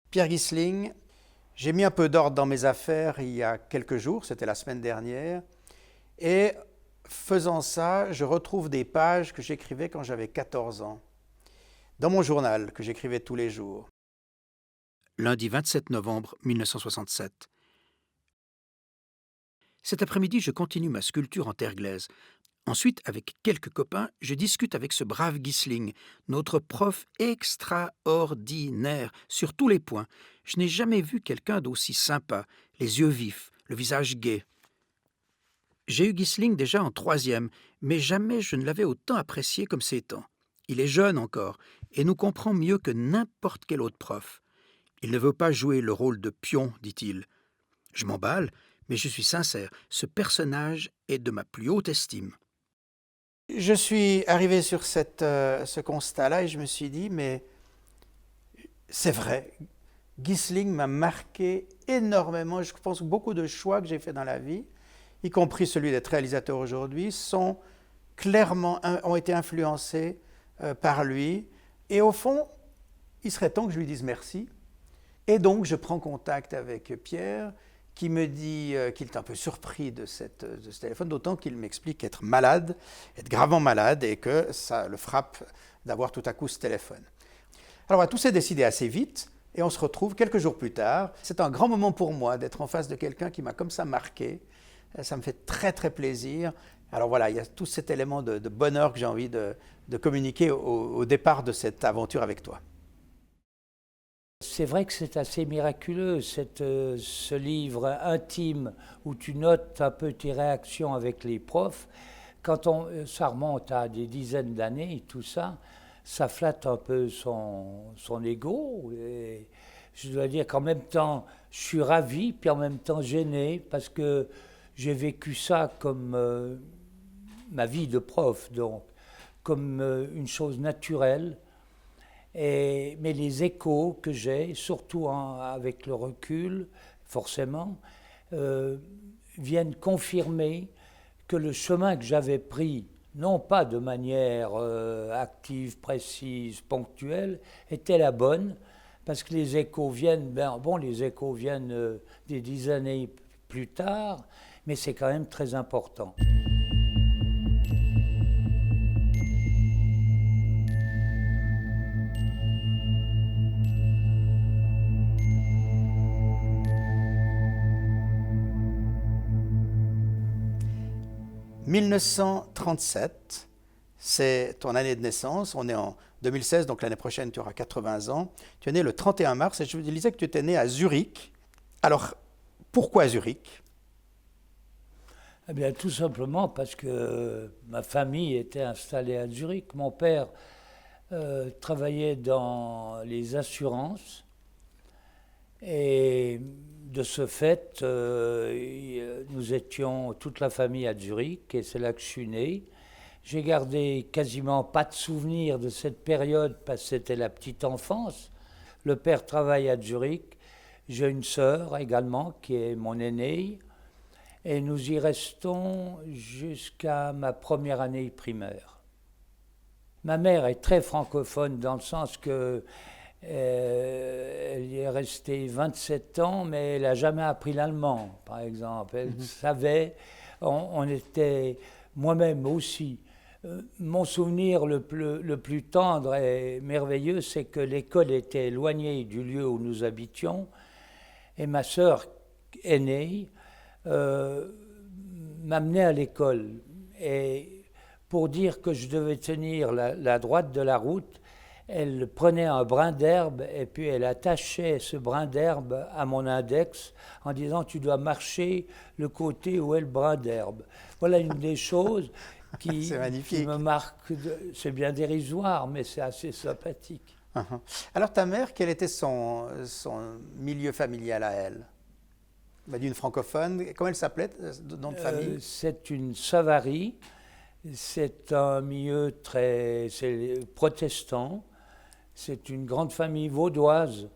Pierre Gissling, j'ai mis un peu d'ordre dans mes affaires il y a quelques jours, c'était la semaine dernière, et faisant ça, je retrouve des pages que j'écrivais quand j'avais 14 ans, dans mon journal que j'écrivais tous les jours. Lundi 27 novembre 1967. Cet après-midi, je continue ma sculpture en terre glaise. Ensuite, avec quelques copains, je discute avec ce brave Gissling, notre prof extraordinaire sur tous les points. Je n'ai jamais vu quelqu'un d'aussi sympa, les yeux vifs, le visage gai. J'ai eu Gissling déjà en troisième, mais jamais je ne l'avais autant apprécié comme ces temps. Il est jeune encore, et nous comprend mieux que n'importe quel autre prof. Il ne veut pas jouer le rôle de pion, dit-il. Je m'emballe, mais je suis sincère, ce personnage est de ma plus haute estime. Je suis arrivé sur ce constat-là et je me suis dit, mais c'est vrai, Gissling m'a marqué énormément. Je pense que beaucoup de choix que j'ai faits dans la vie, y compris celui d'être réalisateur aujourd'hui, ont été influencés par lui. Et au fond, il serait temps que je lui dise merci. Et donc, je prends contact avec Pierre, qui me dit qu'il est un peu surpris de ce téléphone, d'autant qu'il m'explique être malade, être gravement malade, et que ça le frappe d'avoir tout à coup ce téléphone. Alors, voilà, tout s'est décidé assez vite, et on se retrouve quelques jours plus tard. C'est un grand moment pour moi d'être en face de quelqu'un qui m'a comme ça marqué. Ça me fait très, très plaisir. Alors voilà, il y a tout cet élément de bonheur que j'ai envie de communiquer au départ de cette aventure avec toi. C'est vrai que c'est assez miraculeux, ce livre intime où tu notes un peu tes réactions avec les profs. Ça remonte à des dizaines d'années, tout ça, ça flatte un peu son ego. Et je dois dire qu'en même temps, je suis ravi, puis en même temps gêné, parce que j'ai vécu ça comme ma vie de prof, donc, comme une chose naturelle. Mais les échos que j'ai, surtout avec le recul, forcément, viennent confirmer que le chemin que j'avais pris, non pas de manière active, précise, ponctuelle, était la bonne, parce que les échos viennent, les échos viennent des 10 années plus tard, mais c'est quand même très important. 1937, c'est ton année de naissance. On est en 2016, donc l'année prochaine, tu auras 80 ans. Tu es né le 31 mars et je vous disais que tu étais né à Zurich. Alors, pourquoi Zurich? Eh bien, tout simplement parce que ma famille était installée à Zurich. Mon père travaillait dans les assurances et de ce fait, nous étions toute la famille à Zurich et c'est là que je suis né. J'ai gardé quasiment pas de souvenirs de cette période parce que c'était la petite enfance. Le père travaille à Zurich. J'ai une sœur également qui est mon aînée. Et nous y restons jusqu'à ma première année primaire. Ma mère est très francophone dans le sens que elle y est restée 27 ans, mais elle n'a jamais appris l'allemand, par exemple. Elle savait, on était moi-même aussi. Mon souvenir le plus tendre et merveilleux, c'est que l'école était éloignée du lieu où nous habitions, et ma sœur aînée m'amenait à l'école. Et pour dire que je devais tenir la droite de la route, elle prenait un brin d'herbe et puis elle attachait ce brin d'herbe à mon index en disant « tu dois marcher le côté où est le brin d'herbe ». Voilà une des choses qui me marque. C'est bien dérisoire, mais c'est assez sympathique. Alors ta mère, quel était son milieu familial à elle? On m'a dit une francophone. Comment elle s'appelait, nom de famille? C'est une Savary. C'est un milieu c'est protestant. C'est une grande famille vaudoise.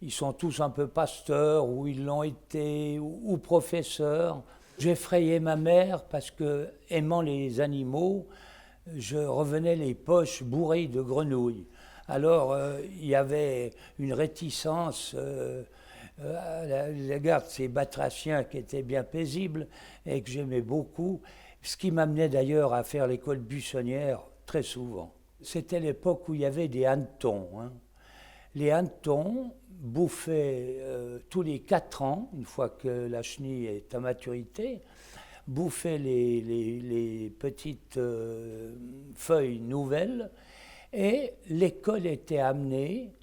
Ils sont tous un peu pasteurs, ou ils l'ont été, ou professeurs. J'effrayais ma mère parce que, aimant les animaux, je revenais les poches bourrées de grenouilles. Alors, il y avait une réticence à l'égard de ces batraciens qui étaient bien paisibles et que j'aimais beaucoup, ce qui m'amenait d'ailleurs à faire l'école buissonnière très souvent. C'était l'époque où il y avait des hannetons. Hein. Les hannetons bouffaient tous les 4 ans, une fois que la chenille est à maturité, bouffaient les petites feuilles nouvelles et l'école était amenée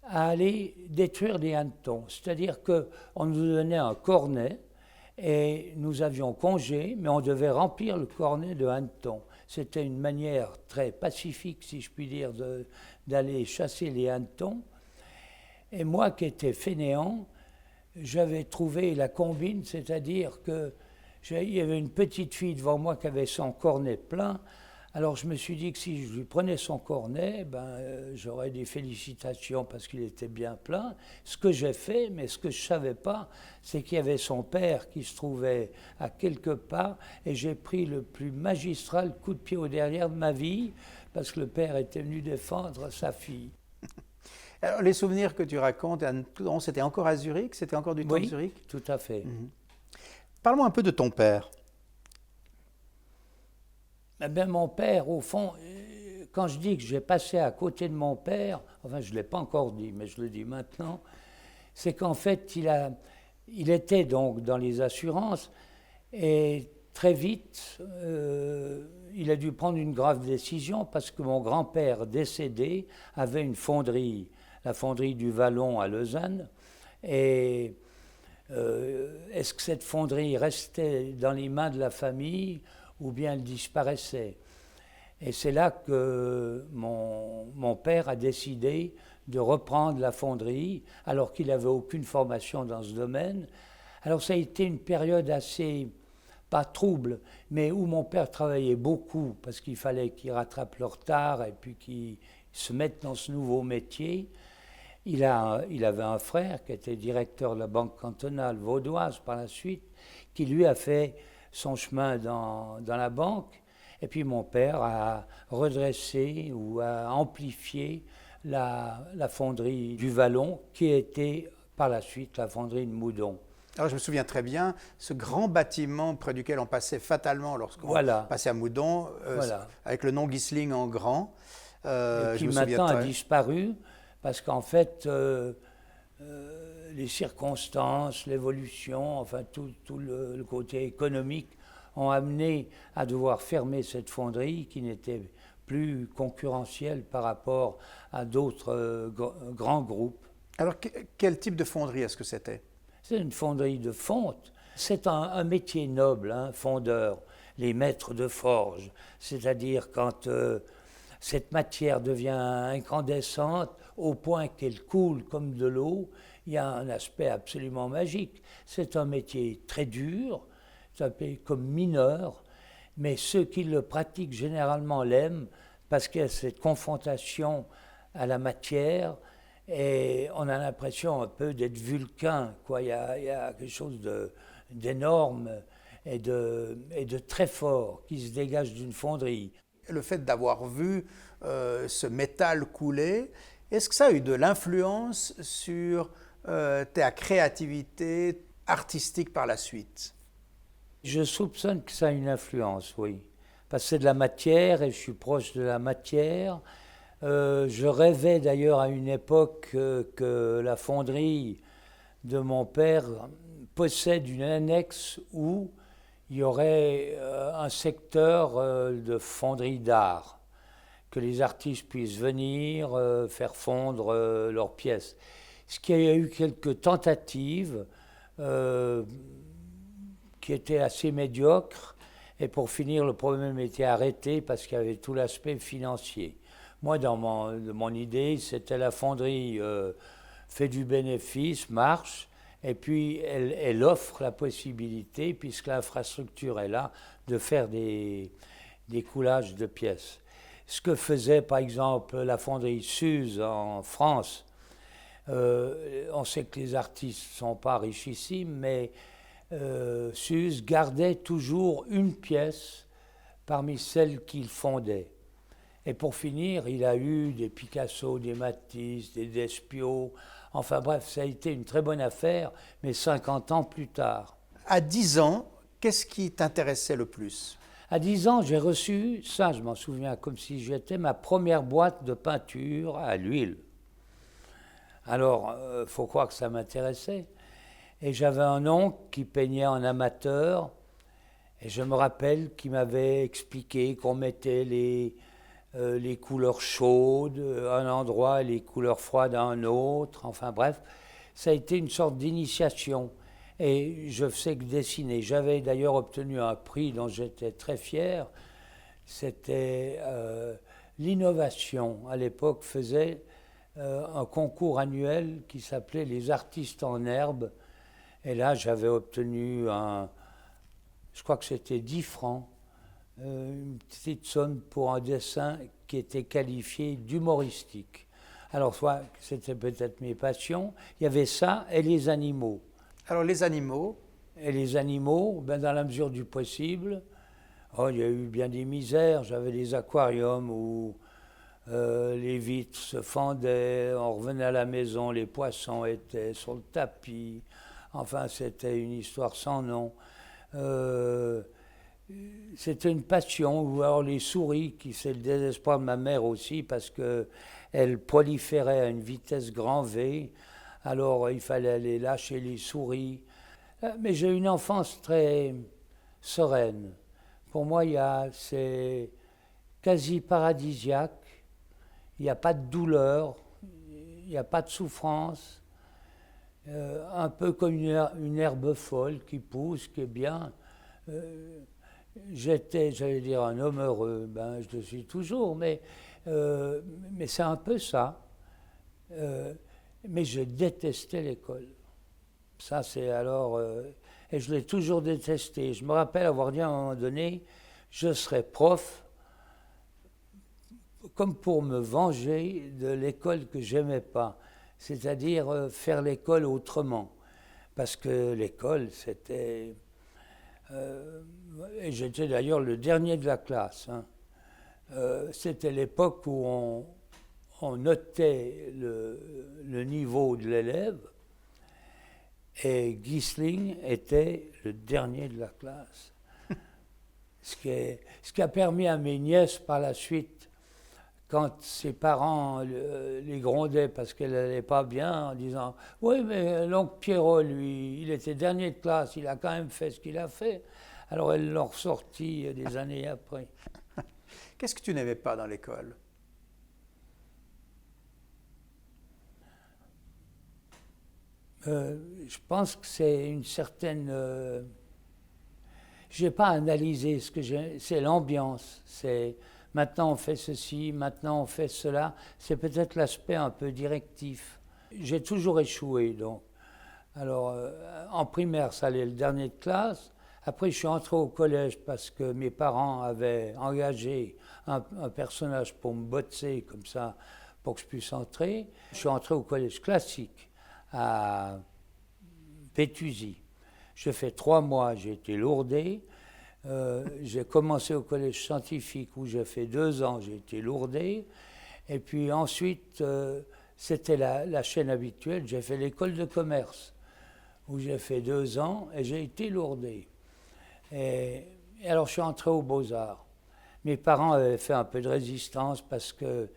à aller détruire les hannetons. C'est-à-dire qu'on nous donnait un cornet et nous avions congé, mais on devait remplir le cornet de hannetons. C'était une manière très pacifique, si je puis dire, d'aller chasser les hannetons. Et moi qui étais fainéant, j'avais trouvé la combine, c'est-à-dire qu'il y avait une petite fille devant moi qui avait son cornet plein. Alors je me suis dit que si je lui prenais son cornet, j'aurais des félicitations parce qu'il était bien plein. Ce que j'ai fait, mais ce que je ne savais pas, c'est qu'il y avait son père qui se trouvait à quelques pas et j'ai pris le plus magistral coup de pied au derrière de ma vie parce que le père était venu défendre sa fille. Alors, les souvenirs que tu racontes, c'était encore à Zurich? C'était encore du temps de Zurich? Oui, tout à fait. Parle-moi un peu de ton père. Eh bien, mon père, au fond, quand je dis que j'ai passé à côté de mon père, enfin, je ne l'ai pas encore dit, mais je le dis maintenant, c'est qu'en fait, il était donc dans les assurances et très vite, il a dû prendre une grave décision parce que mon grand-père décédé avait une fonderie, la fonderie du Vallon à Lausanne, et est-ce que cette fonderie restait dans les mains de la famille ou bien elle disparaissait. Et c'est là que mon père a décidé de reprendre la fonderie, alors qu'il n'avait aucune formation dans ce domaine. Alors ça a été une période assez, pas trouble, mais où mon père travaillait beaucoup, parce qu'il fallait qu'il rattrape le retard et puis qu'il se mette dans ce nouveau métier. Il avait un frère qui était directeur de la banque cantonale vaudoise par la suite, qui lui a fait son chemin dans la banque, et puis mon père a redressé ou a amplifié la fonderie du Vallon, qui était par la suite la fonderie de Moudon. Alors je me souviens très bien, ce grand bâtiment près duquel on passait fatalement lorsqu'on passait à Moudon, avec le nom Ghisling en grand. Et qui maintenant a disparu, parce qu'en fait, les circonstances, l'évolution, enfin tout le côté économique ont amené à devoir fermer cette fonderie qui n'était plus concurrentielle par rapport à d'autres grands groupes. Alors quel type de fonderie est-ce que c'était? C'est une fonderie de fonte. C'est un métier noble, hein, fondeur, les maîtres de forge, c'est-à-dire quand cette matière devient incandescente au point qu'elle coule comme de l'eau, il y a un aspect absolument magique. C'est un métier très dur, ça paye comme mineur, mais ceux qui le pratiquent généralement l'aiment parce qu'il y a cette confrontation à la matière et on a l'impression un peu d'être Vulcain, quoi. Il y a quelque chose d'énorme et de très fort qui se dégage d'une fonderie. Le fait d'avoir vu ce métal couler, est-ce que ça a eu de l'influence sur ta créativité artistique par la suite? Je soupçonne que ça a une influence, oui. Parce que c'est de la matière et je suis proche de la matière. Je rêvais d'ailleurs à une époque que la fonderie de mon père possède une annexe où il y aurait un secteur de fonderie d'art, que les artistes puissent venir faire fondre leurs pièces. Ce qui a eu quelques tentatives qui étaient assez médiocres, et pour finir, le problème était arrêté parce qu'il y avait tout l'aspect financier. Moi, dans mon idée, c'était la fonderie fait du bénéfice, marche, et puis elle offre la possibilité, puisque l'infrastructure est là, de faire des coulages de pièces. Ce que faisait par exemple la fonderie Suze en France, on sait que les artistes ne sont pas richissimes, mais Suze gardait toujours une pièce parmi celles qu'il fondait. Et pour finir, il a eu des Picasso, des Matisse, des Despiaux. Enfin bref, ça a été une très bonne affaire, mais 50 ans plus tard. À 10 ans, qu'est-ce qui t'intéressait le plus? À 10 ans, j'ai reçu, ça je m'en souviens comme si j'étais, ma première boîte de peinture à l'huile. Alors, faut croire que ça m'intéressait. Et j'avais un oncle qui peignait en amateur, et je me rappelle qu'il m'avait expliqué qu'on mettait les couleurs chaudes à un endroit et les couleurs froides à un autre. Enfin bref, ça a été une sorte d'initiation. Et je sais que dessiner. J'avais d'ailleurs obtenu un prix dont j'étais très fier. C'était l'innovation. À l'époque, faisait un concours annuel qui s'appelait les artistes en herbe. Et là, j'avais obtenu je crois que c'était 10 francs, une petite somme pour un dessin qui était qualifié d'humoristique. Alors, soit c'était peut-être mes passions, il y avait ça et les animaux. Alors les animaux, Et les animaux, ben, dans la mesure du possible, il y a eu bien des misères. J'avais des aquariums où les vitres se fendaient, on revenait à la maison, les poissons étaient sur le tapis. Enfin, c'était une histoire sans nom. C'était une passion, ou alors les souris, qui c'est le désespoir de ma mère aussi, parce qu'elles proliféraient à une vitesse grand V. Alors il fallait aller lâcher les souris. Mais j'ai eu une enfance très sereine. Pour moi, c'est quasi paradisiaque. Il n'y a pas de douleur, il n'y a pas de souffrance. Un peu comme une herbe folle qui pousse, qui est bien. J'étais, j'allais dire, un homme heureux. Ben, je le suis toujours, mais c'est un peu ça. Mais je détestais l'école. Ça, c'est alors... et je l'ai toujours détesté. Je me rappelle avoir dit à un moment donné, je serai prof, comme pour me venger de l'école que j'aimais pas. C'est-à-dire faire l'école autrement. Parce que l'école, c'était... et j'étais d'ailleurs le dernier de la classe. Hein. C'était l'époque où on notait le niveau de l'élève, et Gissling était le dernier de la classe. Ce qui a permis à mes nièces par la suite, quand ses parents les grondaient parce qu'elle n'allait pas bien, en disant « Oui, mais l'oncle Pierrot, lui, il était dernier de classe, il a quand même fait ce qu'il a fait. » Alors elles l'ont ressorti des années après. qu'est-ce que tu n'aimais pas dans l'école? Je pense que c'est une certaine... je n'ai pas analysé ce que j'ai... C'est l'ambiance. C'est maintenant on fait ceci, maintenant on fait cela. C'est peut-être l'aspect un peu directif. J'ai toujours échoué, donc. Alors, en primaire, ça allait le dernier de classe. Après, je suis entré au collège parce que mes parents avaient engagé un personnage pour me botser comme ça, pour que je puisse entrer. Je suis entré au collège classique à Pétusy. J'ai fait 3 mois, j'ai été lourdé. J'ai commencé au collège scientifique où j'ai fait 2 ans, j'ai été lourdé. Et puis ensuite, c'était la chaîne habituelle, j'ai fait l'école de commerce où j'ai fait 2 ans et j'ai été lourdé. Et alors je suis entré aux Beaux-Arts. Mes parents avaient fait un peu de résistance parce que,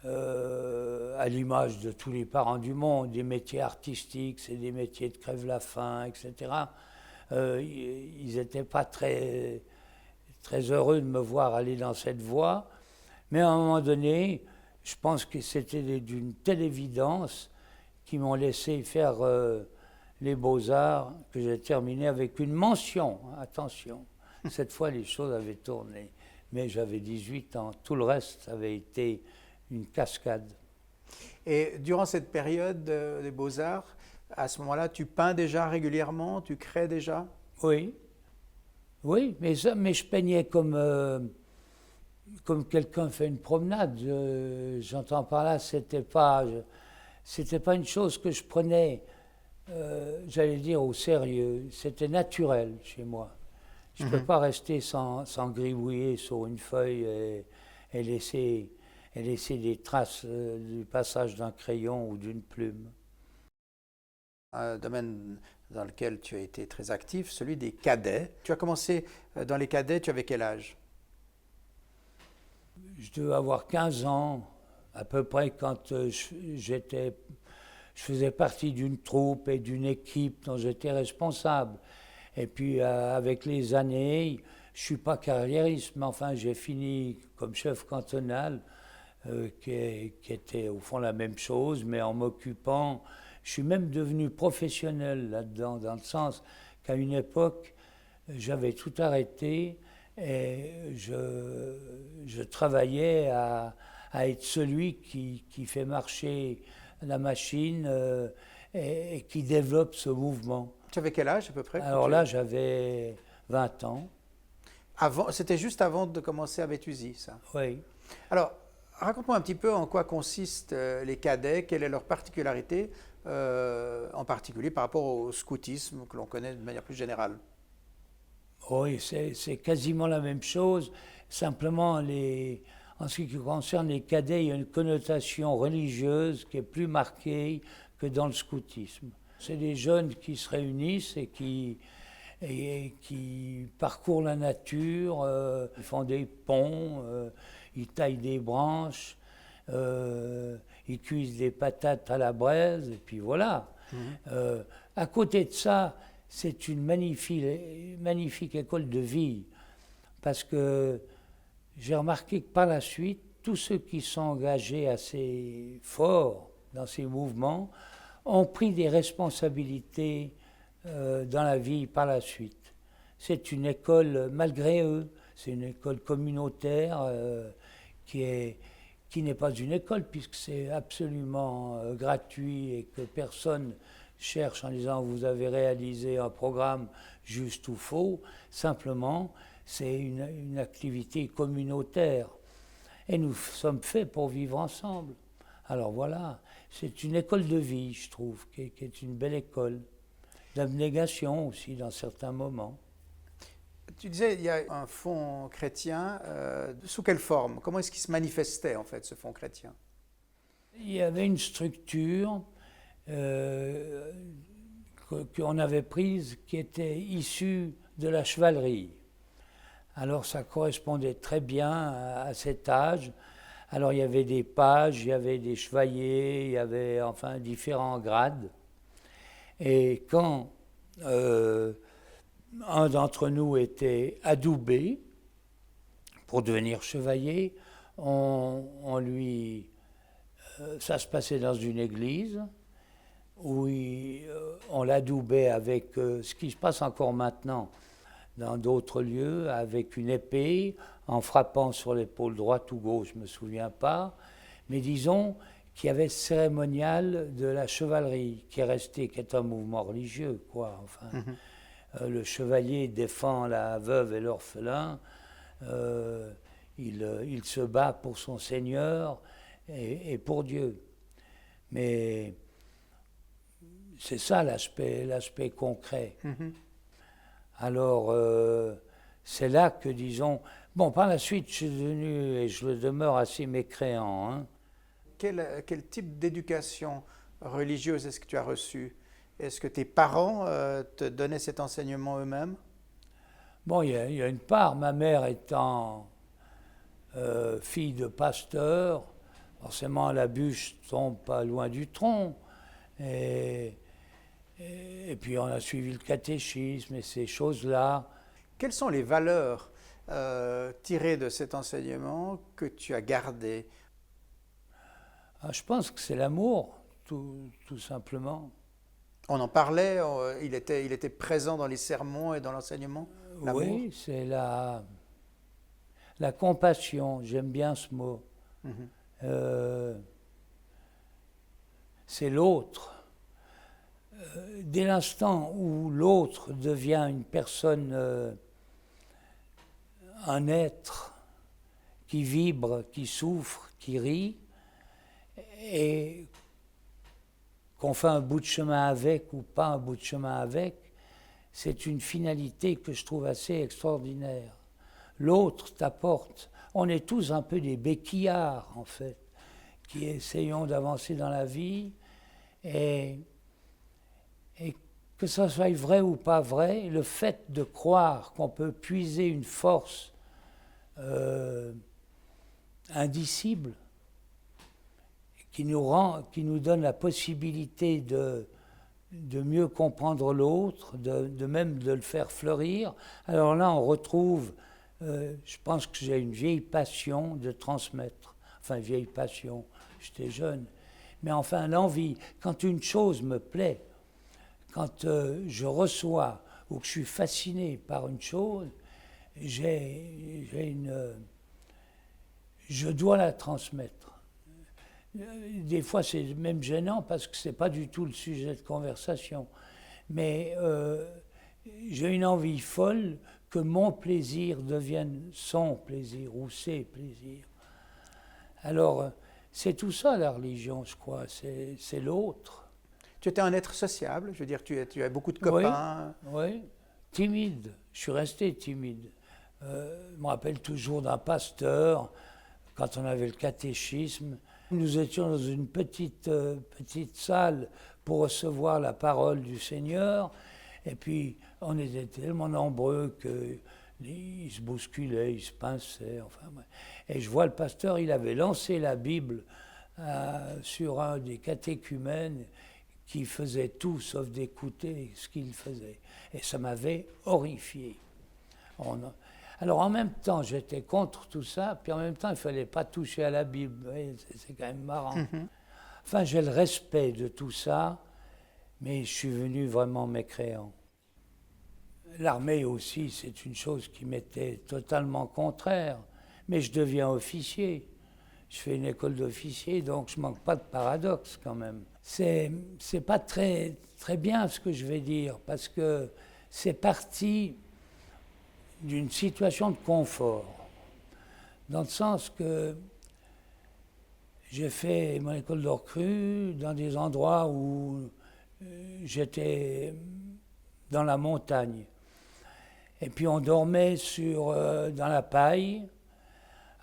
à l'image de tous les parents du monde, des métiers artistiques, c'est des métiers de crève-la-faim, etc. Ils n'étaient pas très, très heureux de me voir aller dans cette voie. Mais à un moment donné, je pense que c'était d'une telle évidence qu'ils m'ont laissé faire les Beaux-Arts, que j'ai terminé avec une mention. Attention, cette fois les choses avaient tourné. Mais j'avais 18 ans. Tout le reste avait été une cascade. Et durant cette période des Beaux-Arts, à ce moment-là, tu peins déjà régulièrement, tu crées déjà? Oui, oui, mais je peignais comme quelqu'un fait une promenade. J'entends par là, c'était pas une chose que je prenais, j'allais dire, au sérieux. C'était naturel chez moi. Je ne peux pas rester sans gribouiller sur une feuille et laisser des traces du passage d'un crayon ou d'une plume. Un domaine dans lequel tu as été très actif, celui des cadets. Tu as commencé dans les cadets, tu avais quel âge? Je devais avoir 15 ans, à peu près, quand je faisais partie d'une troupe et d'une équipe dont j'étais responsable. Et puis, avec les années, je ne suis pas carriériste, mais enfin, j'ai fini comme chef cantonal, qui était au fond la même chose, mais en m'occupant. Je suis même devenu professionnel là-dedans, dans le sens qu'à une époque, j'avais tout arrêté et je travaillais à être celui qui fait marcher la machine et qui développe ce mouvement. Tu avais quel âge à peu près? Alors là, j'avais 20 ans. C'était juste avant de commencer à Béthusie, ça? Oui. Alors, raconte-moi un petit peu en quoi consistent les cadets, quelle est leur particularité, en particulier par rapport au scoutisme que l'on connaît de manière plus générale. Oui, c'est quasiment la même chose. Simplement, en ce qui concerne les cadets, il y a une connotation religieuse qui est plus marquée que dans le scoutisme. C'est des jeunes qui se réunissent et qui parcourent la nature, ils font des ponts, ils taillent des branches, ils cuisent des patates à la braise, et puis voilà. À côté de ça, c'est une magnifique école de vie, parce que j'ai remarqué que par la suite, tous ceux qui sont engagés assez forts dans ces mouvements ont pris des responsabilités dans la vie par la suite. C'est une école, malgré eux, c'est une école communautaire qui n'est pas une école, puisque c'est absolument gratuit et que personne cherche en disant vous avez réalisé un programme juste ou faux. Simplement, c'est une activité communautaire. Et nous sommes faits pour vivre ensemble. Alors voilà, c'est une école de vie, je trouve, qui est une belle école. D'abnégation aussi, dans certains moments. Tu disais, il y a un fond chrétien. Sous quelle forme? Comment est-ce qu'il se manifestait, en fait, ce fond chrétien? Il y avait une structure qu'on avait prise qui était issue de la chevalerie. Alors ça correspondait très bien à cet âge. Alors il y avait des pages, il y avait des chevaliers, il y avait enfin différents grades. Et quand un d'entre nous était adoubé pour devenir chevalier, ça se passait dans une église où on l'adoubait avec ce qui se passe encore maintenant dans d'autres lieux, avec une épée, en frappant sur l'épaule droite ou gauche, je ne me souviens pas, mais disons qu'il y avait ce cérémonial de la chevalerie qui est un mouvement religieux, quoi. Enfin, le chevalier défend la veuve et l'orphelin, il se bat pour son Seigneur et pour Dieu. Mais c'est ça l'aspect concret. Alors, c'est là que, disons... Bon, par la suite, je suis devenu, et je le demeure, assez mécréant. Hein. Quel type d'éducation religieuse est-ce que tu as reçu? Est-ce que tes parents te donnaient cet enseignement eux-mêmes? Bon, il y a une part. Ma mère étant fille de pasteur, forcément la bûche tombe pas loin du tronc. Et puis on a suivi le catéchisme et ces choses-là. Quelles sont les valeurs tirées de cet enseignement que tu as gardées? Je pense que c'est l'amour, tout simplement. On en parlait, il était présent dans les sermons et dans l'enseignement? Oui, c'est la compassion, j'aime bien ce mot. C'est l'autre. Dès l'instant où l'autre devient une personne, un être qui vibre, qui souffre, qui rit, et qu'on fait un bout de chemin avec ou pas un bout de chemin avec, c'est une finalité que je trouve assez extraordinaire. L'autre t'apporte on est tous un peu des béquillards, en fait, qui essayons d'avancer dans la vie. Et que ça soit vrai ou pas vrai, le fait de croire qu'on peut puiser une force indicible, qui nous donne la possibilité de mieux comprendre l'autre, de même de le faire fleurir. Alors là, on retrouve, je pense que j'ai une vieille passion de transmettre. Enfin, vieille passion, j'étais jeune. Mais enfin, l'envie, quand une chose me plaît, quand je reçois ou que je suis fasciné par une chose, je dois la transmettre. Des fois, c'est même gênant parce que ce n'est pas du tout le sujet de conversation. Mais j'ai une envie folle que mon plaisir devienne son plaisir ou ses plaisirs. Alors, c'est tout ça la religion, je crois, c'est l'autre. Tu étais un être sociable, je veux dire, tu as beaucoup de copains. Oui, timide, je suis resté timide. Je me rappelle toujours d'un pasteur, quand on avait le catéchisme, nous étions dans une petite salle pour recevoir la parole du Seigneur, et puis on était tellement nombreux qu'ils se bousculaient, ils se pinçaient, enfin. Et je vois le pasteur, il avait lancé la Bible sur un des catéchumènes qui faisait tout sauf d'écouter ce qu'il faisait. Et ça m'avait horrifié. Alors en même temps, j'étais contre tout ça, puis en même temps, il ne fallait pas toucher à la Bible. C'est quand même marrant. Enfin, j'ai le respect de tout ça, mais je suis venu vraiment mécréant. L'armée aussi, c'est une chose qui m'était totalement contraire, mais je deviens officier. Je fais une école d'officier, donc je ne manque pas de paradoxe quand même. C'est pas très bien ce que je vais dire, parce que c'est parti d'une situation de confort, dans le sens que j'ai fait mon école de recrue dans des endroits où j'étais dans la montagne. Et puis on dormait dans la paille,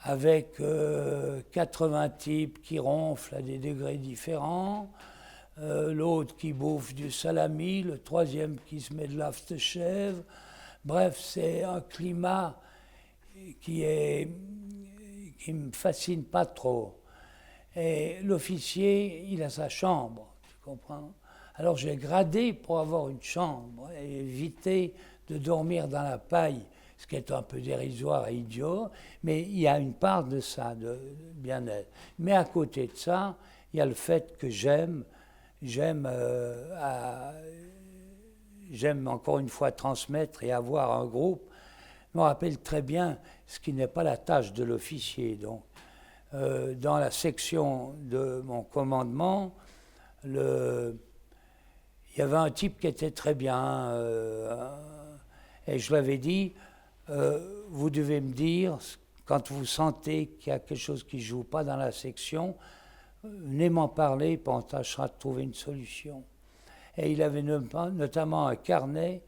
avec 80 types qui ronflent à des degrés différents, l'autre qui bouffe du salami, le troisième qui se met de l'aftershave. Bref, c'est un climat qui me fascine pas trop. Et l'officier, il a sa chambre, tu comprends? Alors j'ai gradé pour avoir une chambre et éviter de dormir dans la paille, ce qui est un peu dérisoire et idiot, mais il y a une part de ça, de bien-être. Mais à côté de ça, il y a le fait que j'aime encore une fois transmettre et avoir un groupe. Je me rappelle très bien ce qui n'est pas la tâche de l'officier. Donc, dans la section de mon commandement, il y avait un type qui était très bien, et je lui avais dit, vous devez me dire, quand vous sentez qu'il y a quelque chose qui ne joue pas dans la section, venez m'en parler, puis on tâchera de trouver une solution. Et il avait notamment un carnet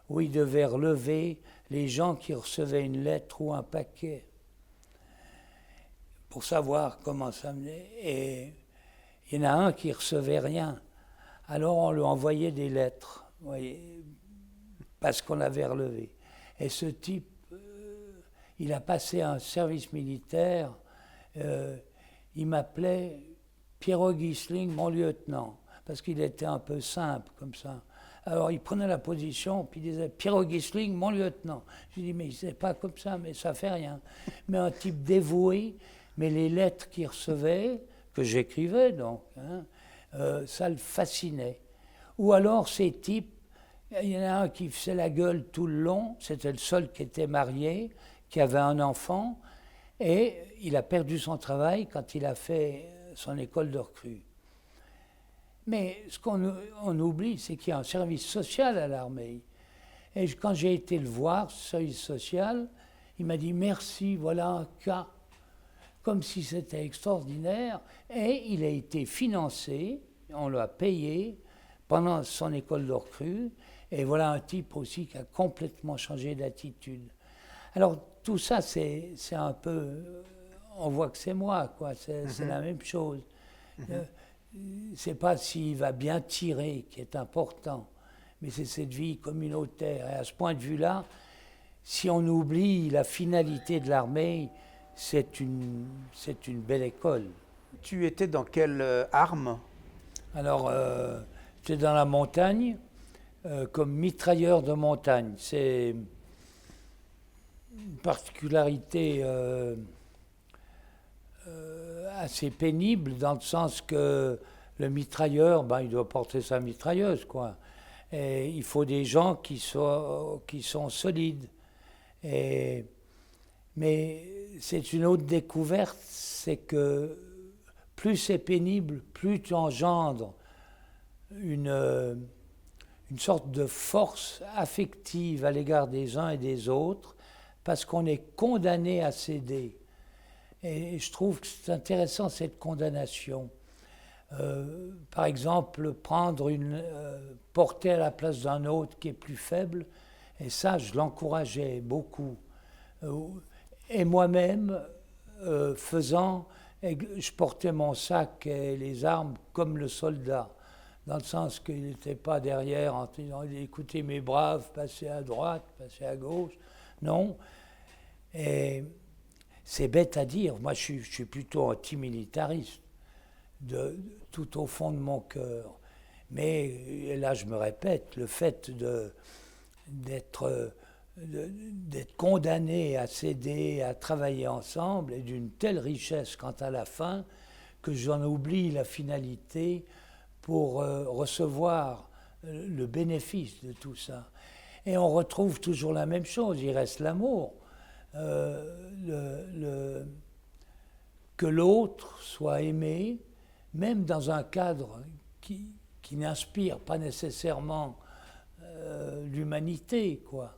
où il devait relever les gens qui recevaient une lettre ou un paquet pour savoir comment ça menait. Et il y en a un qui ne recevait rien. Alors on lui envoyait des lettres, vous voyez, parce qu'on l'avait relevé. Et ce type, il a passé un service militaire, il m'appelait Pierrot Ghisling, mon lieutenant, parce qu'il était un peu simple comme ça. Alors il prenait la position, puis il disait Pierrot Ghisling, mon lieutenant. Je lui dis mais c'est pas comme ça, mais ça fait rien. Mais un type dévoué, mais les lettres qu'il recevait, que j'écrivais donc, ça le fascinait. Ou alors ces types, il y en a un qui faisait la gueule tout le long, c'était le seul qui était marié, qui avait un enfant, et il a perdu son travail quand il a fait son école de recrue. Mais ce qu'on oublie, c'est qu'il y a un service social à l'armée. Et quand j'ai été le voir, ce service social, il m'a dit merci, voilà un cas, comme si c'était extraordinaire. Et il a été financé, on l'a payé pendant son école de recrue. Et voilà un type aussi qui a complètement changé d'attitude. Alors tout ça, c'est un peu... On voit que c'est moi, quoi. C'est la même chose. C'est pas s'il va bien tirer qui est important, mais c'est cette vie communautaire. Et à ce point de vue-là, si on oublie la finalité de l'armée, c'est une belle école. Tu étais dans quelle arme? Alors, j'étais dans la montagne, comme mitrailleur de montagne. C'est une particularité assez pénible, dans le sens que le mitrailleur, ben, il doit porter sa mitrailleuse, quoi. Et il faut des gens qui sont solides. Mais c'est une autre découverte, c'est que plus c'est pénible, plus tu engendres une sorte de force affective à l'égard des uns et des autres, parce qu'on est condamné à céder. Et je trouve que c'est intéressant, cette condamnation. Par exemple, porter à la place d'un autre qui est plus faible, et ça, je l'encourageais beaucoup. Et moi-même, je portais mon sac et les armes comme le soldat, dans le sens qu'il n'était pas derrière en disant écoutez mes braves, passez à droite, passez à gauche. Non. Et c'est bête à dire, moi je suis plutôt antimilitariste, tout au fond de mon cœur. Mais et là je me répète, le fait d'être condamné à céder, à travailler ensemble est d'une telle richesse quant à la fin que j'en oublie la finalité pour recevoir le bénéfice de tout ça. Et on retrouve toujours la même chose, il reste l'amour. Que l'autre soit aimé, même dans un cadre qui n'inspire pas nécessairement l'humanité, quoi.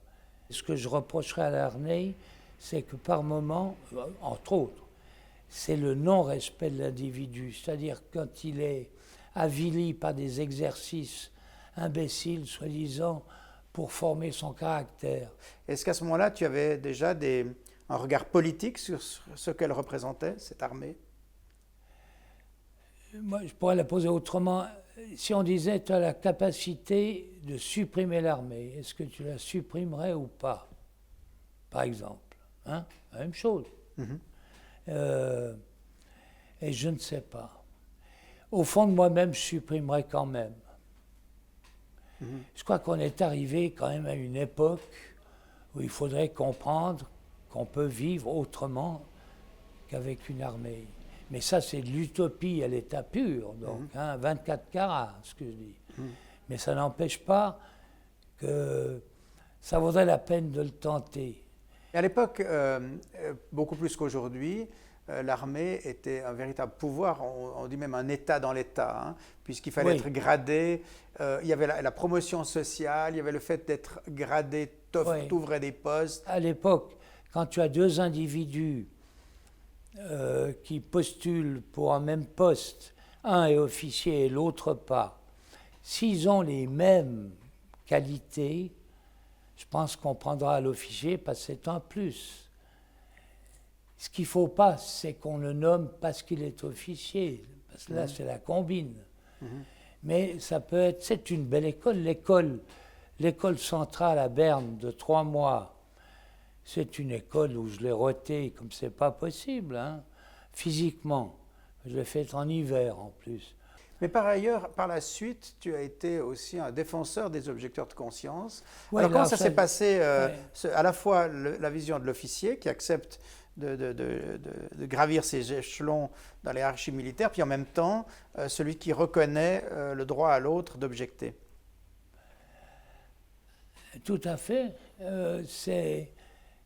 Ce que je reprocherais à l'armée, c'est que par moments, entre autres, c'est le non-respect de l'individu. C'est-à-dire quand il est avili par des exercices imbéciles, soi-disant, pour former son caractère. Est-ce qu'à ce moment-là, tu avais déjà un regard politique sur ce qu'elle représentait, cette armée? Moi, je pourrais la poser autrement. Si on disait tu as la capacité de supprimer l'armée, est-ce que tu la supprimerais ou pas? Par exemple. Hein? La même chose. Et je ne sais pas. Au fond de moi-même, je supprimerais quand même. Je crois qu'on est arrivé quand même à une époque où il faudrait comprendre qu'on peut vivre autrement qu'avec une armée. Mais ça, c'est de l'utopie à l'état pur, donc 24 carats, ce que je dis. Mais ça n'empêche pas que ça vaudrait la peine de le tenter. Et à l'époque, beaucoup plus qu'aujourd'hui, l'armée était un véritable pouvoir, on dit même un État dans l'État, hein, puisqu'il fallait être gradé. Il y avait la promotion sociale, il y avait le fait d'être gradé, t'ouvrais des postes. À l'époque, quand tu as deux individus qui postulent pour un même poste, un est officier et l'autre pas, s'ils ont les mêmes qualités, je pense qu'on prendra l'officier parce que c'est un plus. Ce qu'il ne faut pas, c'est qu'on le nomme parce qu'il est officier, parce que là, c'est la combine. Mais ça peut être, c'est une belle école. L'école centrale à Berne de 3 mois, c'est une école où je l'ai rotée comme c'est pas possible, hein, physiquement. Je l'ai faite en hiver en plus. Mais par ailleurs, par la suite, tu as été aussi un défenseur des objecteurs de conscience. Ouais, alors comment ça s'est passé à la fois la vision de l'officier qui accepte de gravir ces échelons dans les hiérarchies militaires, puis en même temps celui qui reconnaît le droit à l'autre d'objecter? Tout à fait.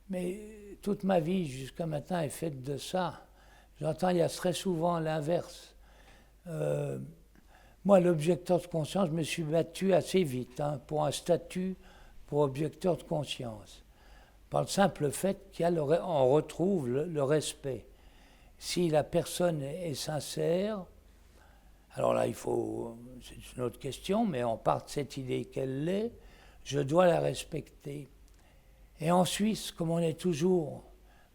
Mais toute ma vie jusqu'à maintenant est faite de ça. J'entends, il y a très souvent l'inverse. Moi, l'objecteur de conscience, je me suis battu assez vite pour un statut pour objecteur de conscience. Par le simple fait qu'on retrouve le respect. Si la personne est sincère, alors là, c'est une autre question, mais on part de cette idée qu'elle l'est, je dois la respecter. Et en Suisse, comme on est toujours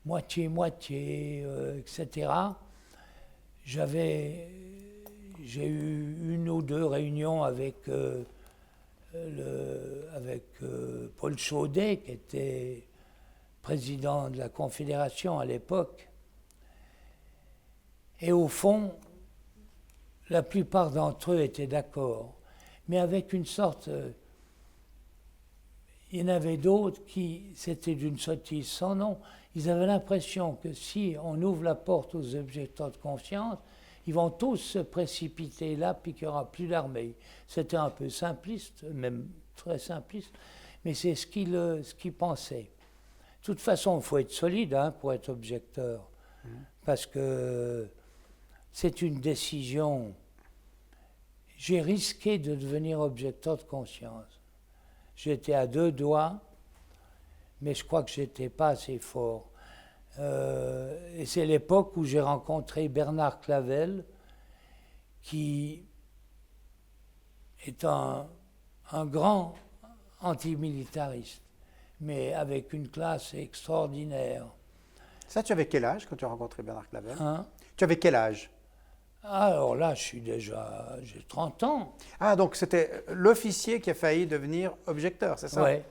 moitié-moitié, etc. J'ai eu une ou deux réunions avec Paul Chaudet, qui était président de la Confédération à l'époque. Et au fond, la plupart d'entre eux étaient d'accord, mais avec une sorte... il y en avait d'autres qui, c'était d'une sottise sans nom. Ils avaient l'impression que si on ouvre la porte aux objecteurs de confiance, ils vont tous se précipiter là, puis qu'il n'y aura plus d'armée. C'était un peu simpliste, même très simpliste, mais c'est ce qu'ils pensaient. De toute façon, il faut être solide pour être objecteur, parce que c'est une décision. J'ai risqué de devenir objecteur de conscience. J'étais à 2 doigts, mais je crois que je n'étais pas assez fort. Et c'est l'époque où j'ai rencontré Bernard Clavel, qui est un grand antimilitariste, mais avec une classe extraordinaire. Ça, tu avais quel âge quand tu as rencontré Bernard Clavel? Hein? Tu avais quel âge? Alors là, j'ai 30 ans. Ah, donc c'était l'officier qui a failli devenir objecteur, c'est ça? Ouais.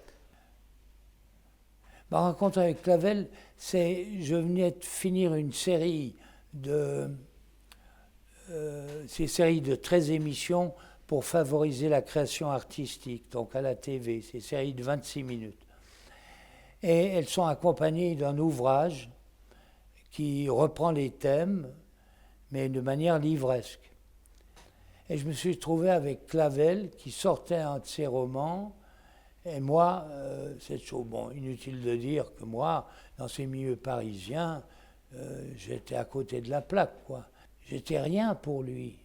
Ma rencontre avec Clavel, je venais de finir une série ces séries de 13 émissions pour favoriser la création artistique, donc à la TV, ces séries de 26 minutes. Et elles sont accompagnées d'un ouvrage qui reprend les thèmes, mais de manière livresque. Et je me suis trouvé avec Clavel, qui sortait un de ses romans, et moi, cette chose, bon, inutile de dire que moi, dans ces milieux parisiens, j'étais à côté de la plaque, quoi. J'étais rien pour lui.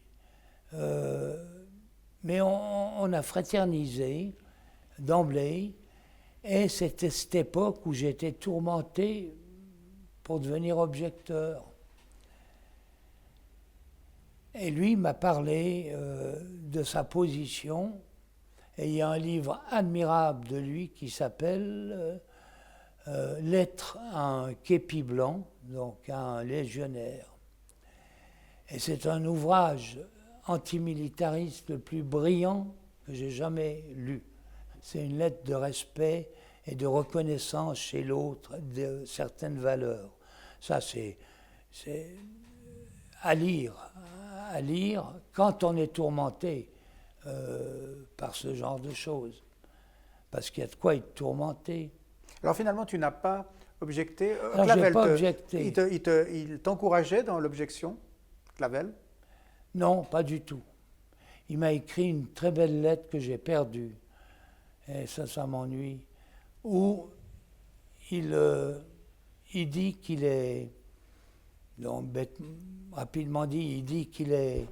Mais on a fraternisé d'emblée, et c'était cette époque où j'étais tourmenté pour devenir objecteur. Et lui m'a parlé de sa position, et il y a un livre admirable de lui qui s'appelle Lettre à un képi blanc, donc à un légionnaire. Et c'est un ouvrage antimilitariste le plus brillant que j'ai jamais lu. C'est une lettre de respect et de reconnaissance chez l'autre de certaines valeurs. Ça, c'est à lire quand on est tourmenté par ce genre de choses. Parce qu'il y a de quoi être tourmenté. Alors finalement, tu n'as pas objecté. Alors, je n'ai pas objecté. Il t'encourageait dans l'objection, Clavel? Non, pas du tout. Il m'a écrit une très belle lettre que j'ai perdue. Et ça m'ennuie. Où il dit qu'il est... Donc, rapidement dit, il dit qu'il est...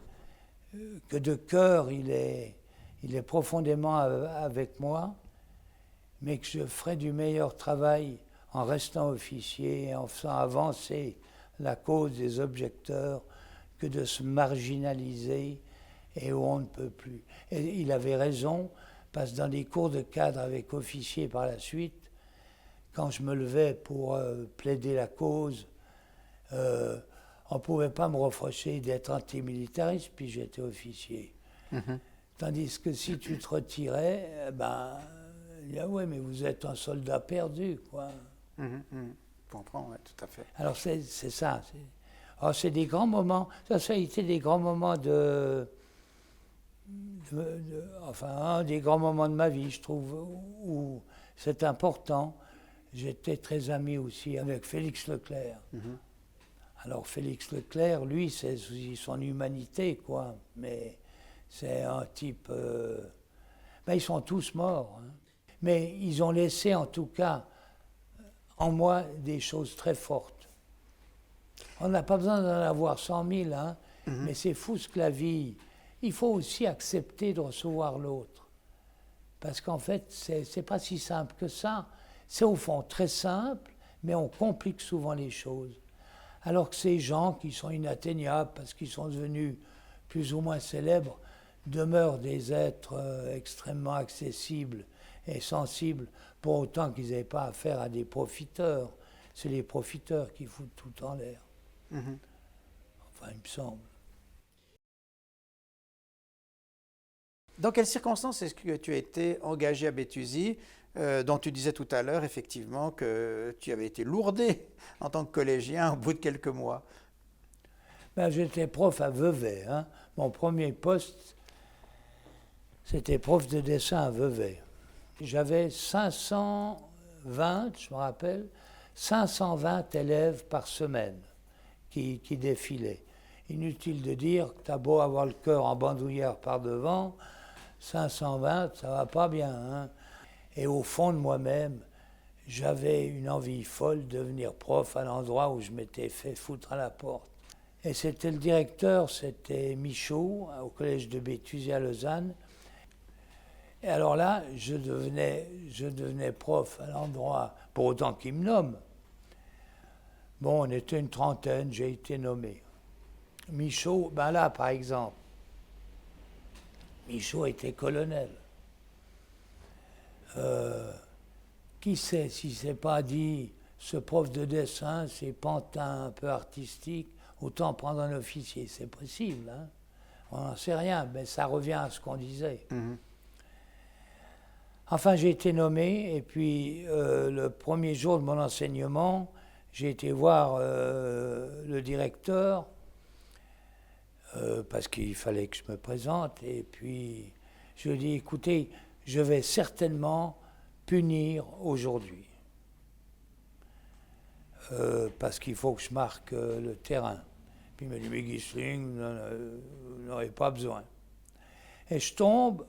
que de cœur, il est profondément avec moi, mais que je ferai du meilleur travail en restant officier et en faisant avancer la cause des objecteurs que de se marginaliser et où on ne peut plus. Et il avait raison, parce que dans des cours de cadre avec officiers par la suite, quand je me levais pour plaider la cause, on ne pouvait pas me reprocher d'être antimilitariste, puis j'étais officier. Mm-hmm. Tandis que si tu te retirais, il dit, ah ouais, mais vous êtes un soldat perdu, quoi. Mm-hmm. Mm-hmm. Je comprends, ouais, tout à fait. Alors c'est ça. Alors c'est des grands moments, ça a été des grands moments enfin, un des grands moments de ma vie, je trouve, où c'est important. J'étais très ami aussi avec Félix Leclerc. Mm-hmm. Alors Félix Leclerc, lui, c'est son humanité, quoi. Mais c'est un type... ils sont tous morts. Hein. Mais ils ont laissé, en tout cas, en moi, des choses très fortes. On n'a pas besoin d'en avoir 100 000, hein, mais c'est fou ce que la vie... Il faut aussi accepter de recevoir l'autre. Parce qu'en fait, c'est pas si simple que ça. C'est au fond très simple, mais on complique souvent les choses. Alors que ces gens qui sont inatteignables parce qu'ils sont devenus plus ou moins célèbres demeurent des êtres extrêmement accessibles et sensibles, pour autant qu'ils n'aient pas affaire à des profiteurs. c'est les profiteurs qui foutent tout en l'air. Mhm. Enfin, il me semble. Dans quelles circonstances est-ce que tu as été engagé à Béthusie, dont tu disais tout à l'heure, effectivement, que tu avais été lourdé en tant que collégien au bout de quelques mois? Ben, j'étais prof à Vevey. Hein. Mon premier poste, c'était prof de dessin à Vevey. J'avais 520, je me rappelle, 520 élèves par semaine qui défilaient. Inutile de dire que tu as beau avoir le cœur en bandoulière par devant, 520, ça va pas bien. Hein. Et au fond de moi-même, j'avais une envie folle de devenir prof à l'endroit où je m'étais fait foutre à la porte. Et c'était le directeur, c'était Michaud, au collège de Béthusie à Lausanne. Et alors là, je devenais prof à l'endroit, pour autant qu'il me nomme. Bon, on était une trentaine, j'ai été nommé. Michaud, ben là, par exemple, Michaud était colonel. Qui sait si c'est pas dit, ce prof de dessin, c'est pantin un peu artistique, autant prendre un officier, c'est possible. Hein? On n'en sait rien, mais ça revient à ce qu'on disait. Mhm. Enfin, j'ai été nommé, et puis le premier jour de mon enseignement, j'ai été voir le directeur, parce qu'il fallait que je me présente, et puis je lui ai dit, écoutez, je vais certainement punir aujourd'hui, parce qu'il faut que je marque le terrain. Puis il m'a dit, mais Ghisling, vous n'en avez pas besoin. Et je tombe,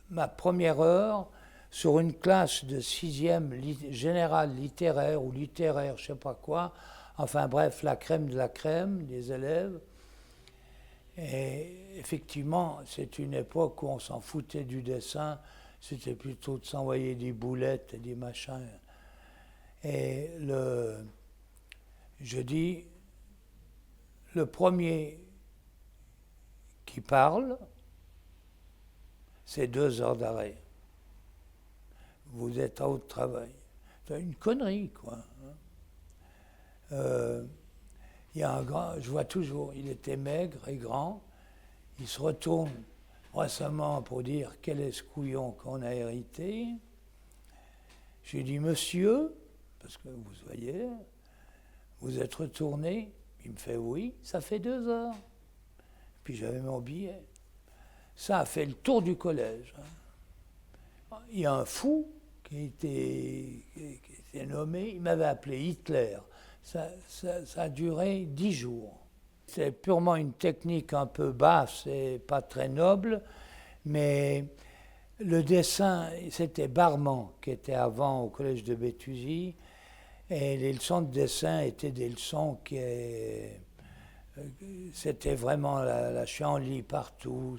ma première heure, sur une classe de 6e générale littéraire ou littéraire, je ne sais pas quoi, enfin bref, la crème de la crème des élèves. Et effectivement, c'est une époque où on s'en foutait du dessin, c'était plutôt de s'envoyer des boulettes et des machins. Et je dis, le premier qui parle, c'est 2 heures d'arrêt. Vous êtes à haut de travail. C'est une connerie, quoi. Il y a un grand, je vois toujours, il était maigre et grand, il se retourne récemment pour dire quel est ce couillon qu'on a hérité. Je lui dis, monsieur, parce que vous voyez, vous êtes retourné? Il me fait oui, ça fait 2 heures. Puis j'avais mon billet. Ça a fait le tour du collège. Il y a un fou qui était nommé, il m'avait appelé Hitler. Ça a duré 10 jours. C'est purement une technique un peu basse et pas très noble, mais le dessin, c'était Barman qui était avant au collège de Béthusie, et les leçons de dessin étaient des leçons qui... C'était vraiment la chienlit partout,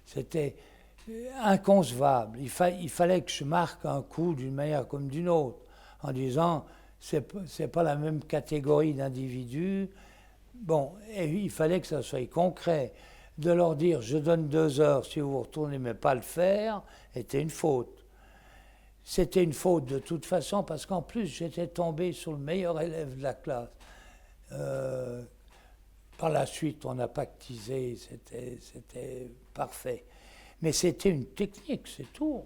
c'était inconcevable. Il fallait que je marque un coup d'une manière comme d'une autre, en disant, c'est pas la même catégorie d'individus. Bon, et il fallait que ça soit concret. De leur dire, je donne 2 heures, si vous retournez, mais pas le faire, était une faute. C'était une faute de toute façon, parce qu'en plus, j'étais tombé sur le meilleur élève de la classe. Par la suite, on a pactisé, c'était parfait. Mais c'était une technique, c'est tout.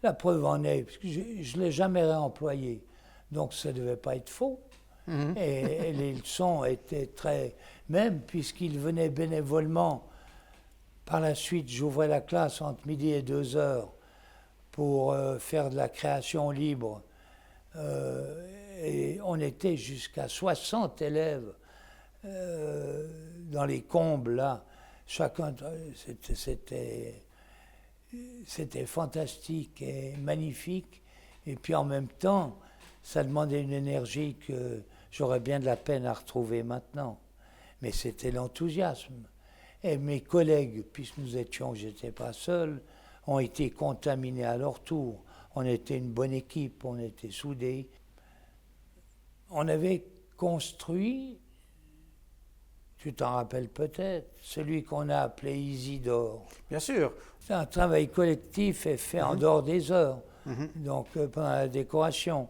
La preuve en est, parce que je ne l'ai jamais réemployé, donc ça ne devait pas être faux. Et les leçons étaient très... Même puisqu'il venait bénévolement, par la suite, j'ouvrais la classe entre midi et 2 heures pour faire de la création libre. Et on était jusqu'à 60 élèves dans les combles, là. Chacun, c'était fantastique et magnifique. Et puis en même temps, ça demandait une énergie que j'aurais bien de la peine à retrouver maintenant. Mais c'était l'enthousiasme. Et mes collègues, puisque j'étais pas seul, ont été contaminés à leur tour. On était une bonne équipe, on était soudés. On avait construit, tu t'en rappelles peut-être, celui qu'on a appelé Isidore. Bien sûr. C'est un travail collectif et fait en dehors des heures. donc pendant la décoration.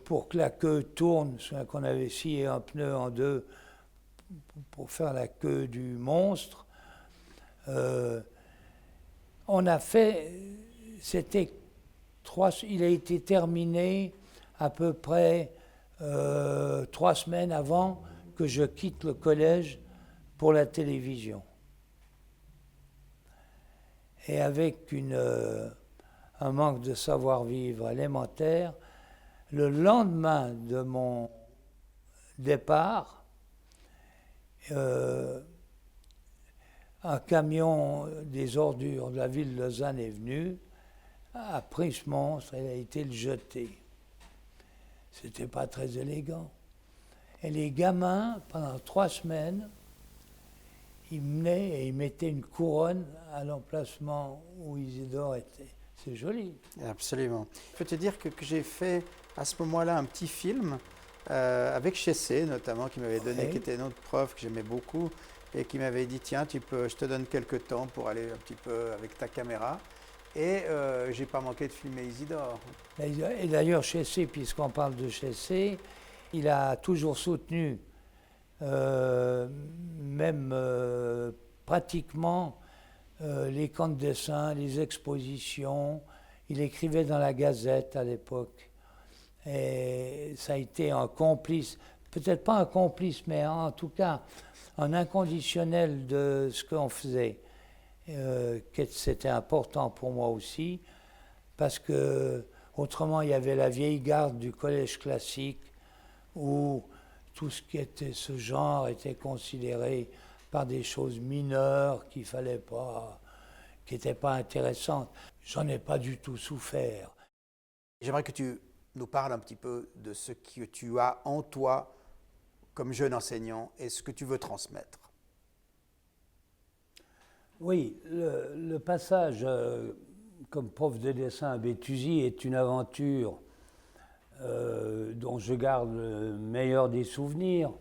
Pour que la queue tourne, qu'on avait scié un pneu en deux pour faire la queue du monstre. On a fait, il a été terminé à peu près 3 semaines avant que je quitte le collège pour la télévision. Et avec un manque de savoir-vivre élémentaire, le lendemain de mon départ, un camion des ordures de la ville de Lausanne est venu, a pris ce monstre et a été le jeter. C'était pas très élégant. Et les gamins, pendant 3 semaines, ils venaient et ils mettaient une couronne à l'emplacement où Isidore était. C'est joli. Absolument. Je peux te dire que j'ai fait à ce moment-là un petit film avec Chessé notamment, qui m'avait donné, qui était notre prof que j'aimais beaucoup, et qui m'avait dit tiens, je te donne quelques temps pour aller un petit peu avec ta caméra. Et j'ai pas manqué de filmer Isidore. Et d'ailleurs, Chessé, puisqu'on parle de Chessé, il a toujours soutenu, pratiquement, les camps de dessin, les expositions. Il écrivait dans la Gazette à l'époque. Et ça a été un complice, peut-être pas un complice, mais en tout cas un inconditionnel de ce qu'on faisait. C'était important pour moi aussi, parce que autrement il y avait la vieille garde du collège classique, où tout ce qui était ce genre était considéré par des choses mineures qui n'étaient pas intéressantes. J'en ai pas du tout souffert. J'aimerais que tu nous parles un petit peu de ce que tu as en toi comme jeune enseignant et ce que tu veux transmettre. Oui, le passage comme prof de dessin à Béthusie est une aventure dont je garde le meilleur des souvenirs.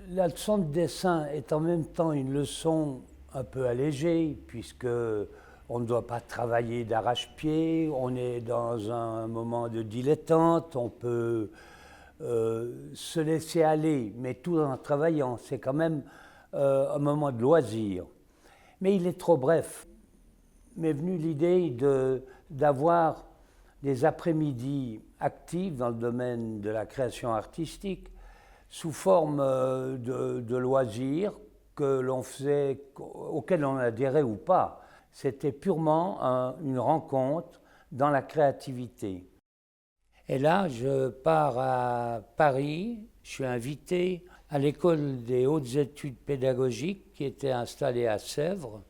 La leçon de dessin est en même temps une leçon un peu allégée, puisque on ne doit pas travailler d'arrache-pied, on est dans un moment de dilettante, on peut se laisser aller, mais tout en travaillant. C'est quand même un moment de loisir. Mais il est trop bref. M'est venue l'idée d'avoir des après-midi actifs dans le domaine de la création artistique, sous forme de loisirs que l'on faisait, auxquels on adhérait ou pas. C'était purement une rencontre dans la créativité. Et là, je pars à Paris, je suis invité à l'école des hautes études pédagogiques qui était installée à Sèvres.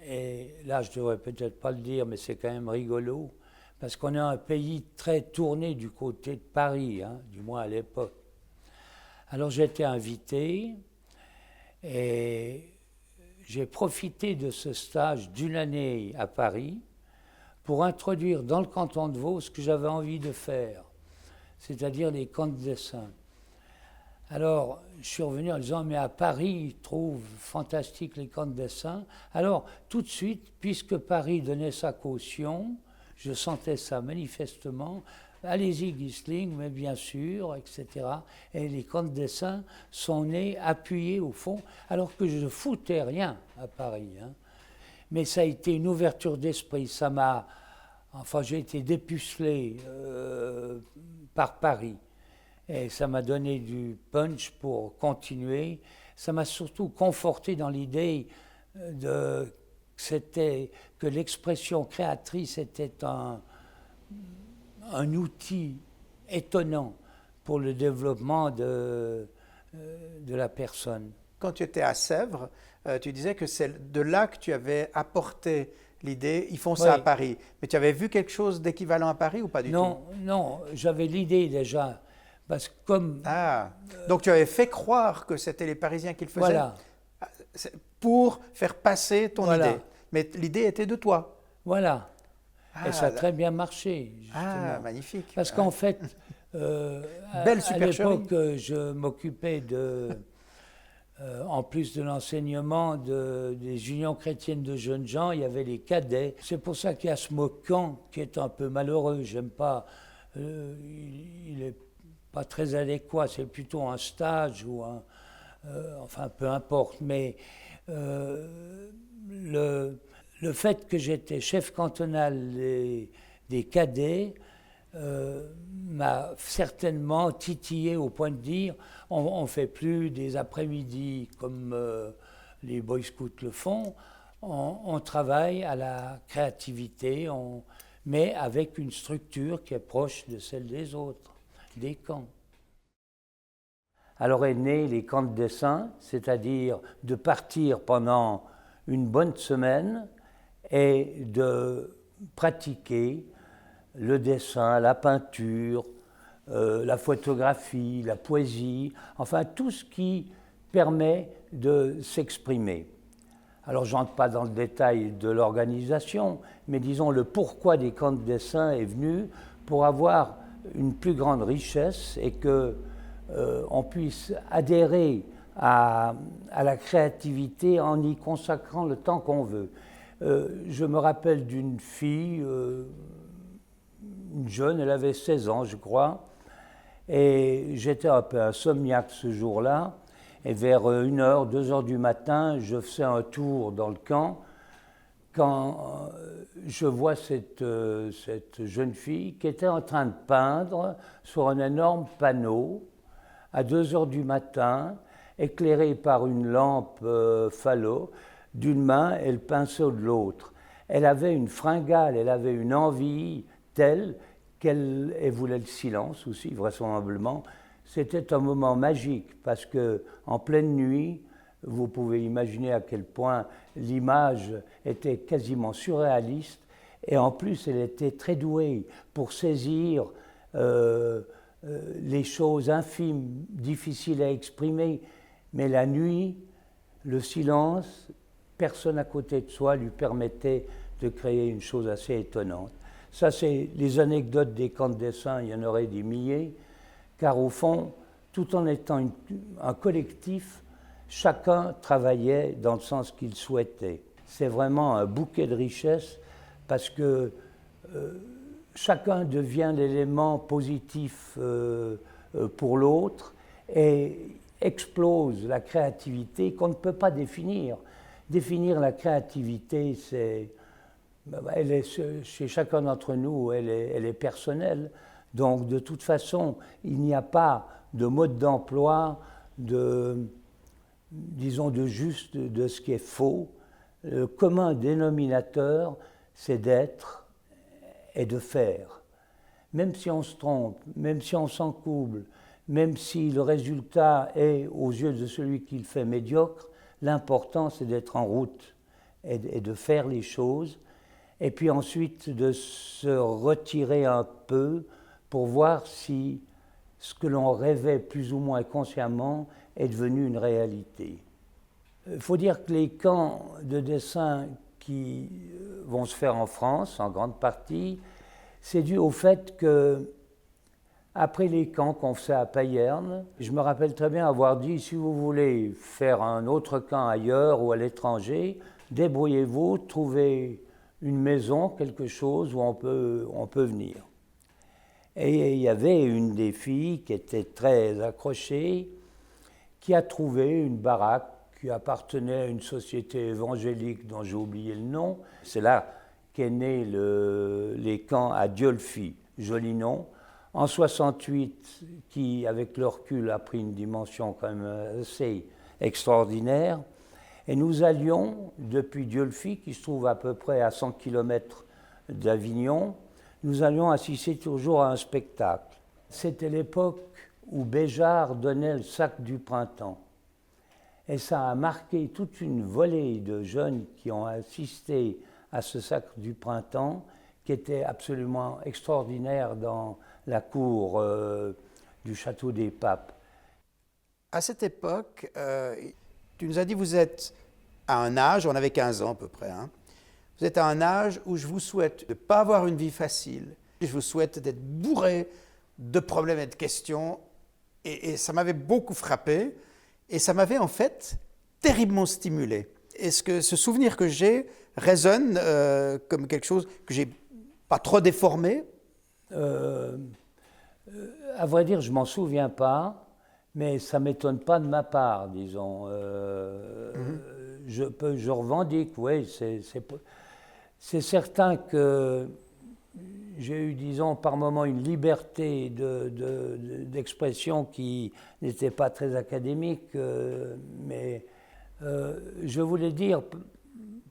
Et là, je ne devrais peut-être pas le dire, mais c'est quand même rigolo, parce qu'on est un pays très tourné du côté de Paris, du moins à l'époque. Alors j'ai été invité et j'ai profité de ce stage d'une année à Paris pour introduire dans le canton de Vaud ce que j'avais envie de faire, c'est-à-dire les camps de dessin. Alors, je suis revenu en disant, mais à Paris, ils trouvent fantastique les camps de dessin. Alors, tout de suite, puisque Paris donnait sa caution, je sentais ça manifestement, allez-y Ghisling, mais bien sûr, etc. Et les camps de dessin sont nés appuyés au fond, alors que je ne foutais rien à Paris. Mais ça a été une ouverture d'esprit, j'ai été dépucelé par Paris. Et ça m'a donné du punch pour continuer. Ça m'a surtout conforté dans l'idée que l'expression créatrice était un outil étonnant pour le développement de la personne. Quand tu étais à Sèvres, tu disais que c'est de là que tu avais apporté l'idée, ils font ça à Paris. Mais tu avais vu quelque chose d'équivalent à Paris ou pas du tout? Non, j'avais l'idée déjà. Parce que donc tu avais fait croire que c'était les Parisiens qui le faisaient, voilà, pour faire passer ton idée. Mais l'idée était de toi. Voilà. Et ça a très bien marché, justement. Ah, magnifique. Parce qu'en fait, Belle à l'époque, je m'occupais En plus de l'enseignement des unions chrétiennes de jeunes gens, il y avait les cadets. C'est pour ça qu'il y a ce mot camp qui est un peu malheureux. J'aime pas. Il n'est pas très adéquat. C'est plutôt un stage ou enfin, peu importe. Mais le fait que j'étais chef cantonal des cadets m'a certainement titillé au point de dire on ne fait plus des après-midi comme les Boy Scouts le font, on travaille à la créativité, mais avec une structure qui est proche de celle des autres, des camps. Alors est né les camps de dessin, c'est-à-dire de partir pendant une bonne semaine et de pratiquer le dessin, la peinture, la photographie, la poésie, enfin tout ce qui permet de s'exprimer. Alors je n'entre pas dans le détail de l'organisation, mais disons le pourquoi des camps de dessin est venu pour avoir une plus grande richesse et qu'on puisse adhérer à la créativité en y consacrant le temps qu'on veut. Je me rappelle d'une fille, une jeune, elle avait 16 ans je crois, et j'étais un peu insomniaque ce jour-là, et vers 1h, 2h du matin, je faisais un tour dans le camp, quand je vois cette jeune fille qui était en train de peindre sur un énorme panneau, à 2h du matin, éclairée par une lampe phalo, d'une main et le pinceau de l'autre. Elle avait une fringale, elle avait une envie telle qu'elle voulait le silence aussi, vraisemblablement. C'était un moment magique parce qu'en pleine nuit, vous pouvez imaginer à quel point l'image était quasiment surréaliste et en plus elle était très douée pour saisir les choses infimes, difficiles à exprimer. Mais la nuit, le silence, personne à côté de soi lui permettait de créer une chose assez étonnante. Ça, c'est les anecdotes des camps de dessin, il y en aurait des milliers, car au fond, tout en étant un collectif, chacun travaillait dans le sens qu'il souhaitait. C'est vraiment un bouquet de richesses parce que chacun devient l'élément positif pour l'autre et explose la créativité qu'on ne peut pas définir. Définir la créativité, elle est chez chacun d'entre nous, elle est personnelle. Donc de toute façon, il n'y a pas de mode d'emploi, disons de juste, de ce qui est faux. Le commun dénominateur, c'est d'être et de faire. Même si on se trompe, même si on s'encouble, même si le résultat est, aux yeux de celui qui le fait, médiocre, l'important c'est d'être en route et de faire les choses, et puis ensuite de se retirer un peu pour voir si ce que l'on rêvait plus ou moins consciemment est devenu une réalité. Il faut dire que les camps de dessin qui vont se faire en France, en grande partie, c'est dû au fait que, après les camps qu'on faisait à Payerne, je me rappelle très bien avoir dit, si vous voulez faire un autre camp ailleurs ou à l'étranger, débrouillez-vous, trouvez une maison, quelque chose où on peut venir. Et il y avait une des filles qui était très accrochée, qui a trouvé une baraque qui appartenait à une société évangélique dont j'ai oublié le nom. C'est là qu'est né les camps à Diolfi, joli nom, en 68, qui, avec le recul, a pris une dimension quand même assez extraordinaire. Et nous allions, depuis Diolfi, qui se trouve à peu près à 100 km d'Avignon, nous allions assister toujours à un spectacle. C'était l'époque où Béjart donnait le sac du printemps. Et ça a marqué toute une volée de jeunes qui ont assisté à ce sac du printemps, qui était absolument extraordinaire dans la cour du château des Papes. À cette époque, tu nous as dit vous êtes à un âge, on avait 15 ans à peu près, hein, vous êtes à un âge où je vous souhaite de ne pas avoir une vie facile, je vous souhaite d'être bourré de problèmes et de questions, et ça m'avait beaucoup frappé, Et ça m'avait en fait terriblement stimulé. Est-ce que ce souvenir que j'ai résonne comme quelque chose que j'ai pas trop déformé? À vrai dire, je m'en souviens pas, mais ça m'étonne pas de ma part, disons. Je revendique, oui, c'est certain que j'ai eu, disons, par moments une liberté d'expression qui n'était pas très académique, mais je voulais dire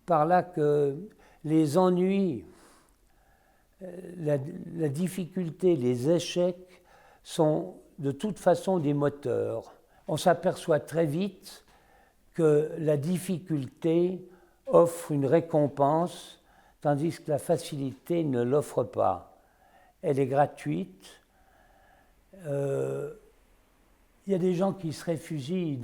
par là que les ennuis, la difficulté, les échecs sont de toute façon des moteurs. On s'aperçoit très vite que la difficulté offre une récompense, tandis que la facilité ne l'offre pas. Elle est gratuite. Il y a des gens qui se réfugient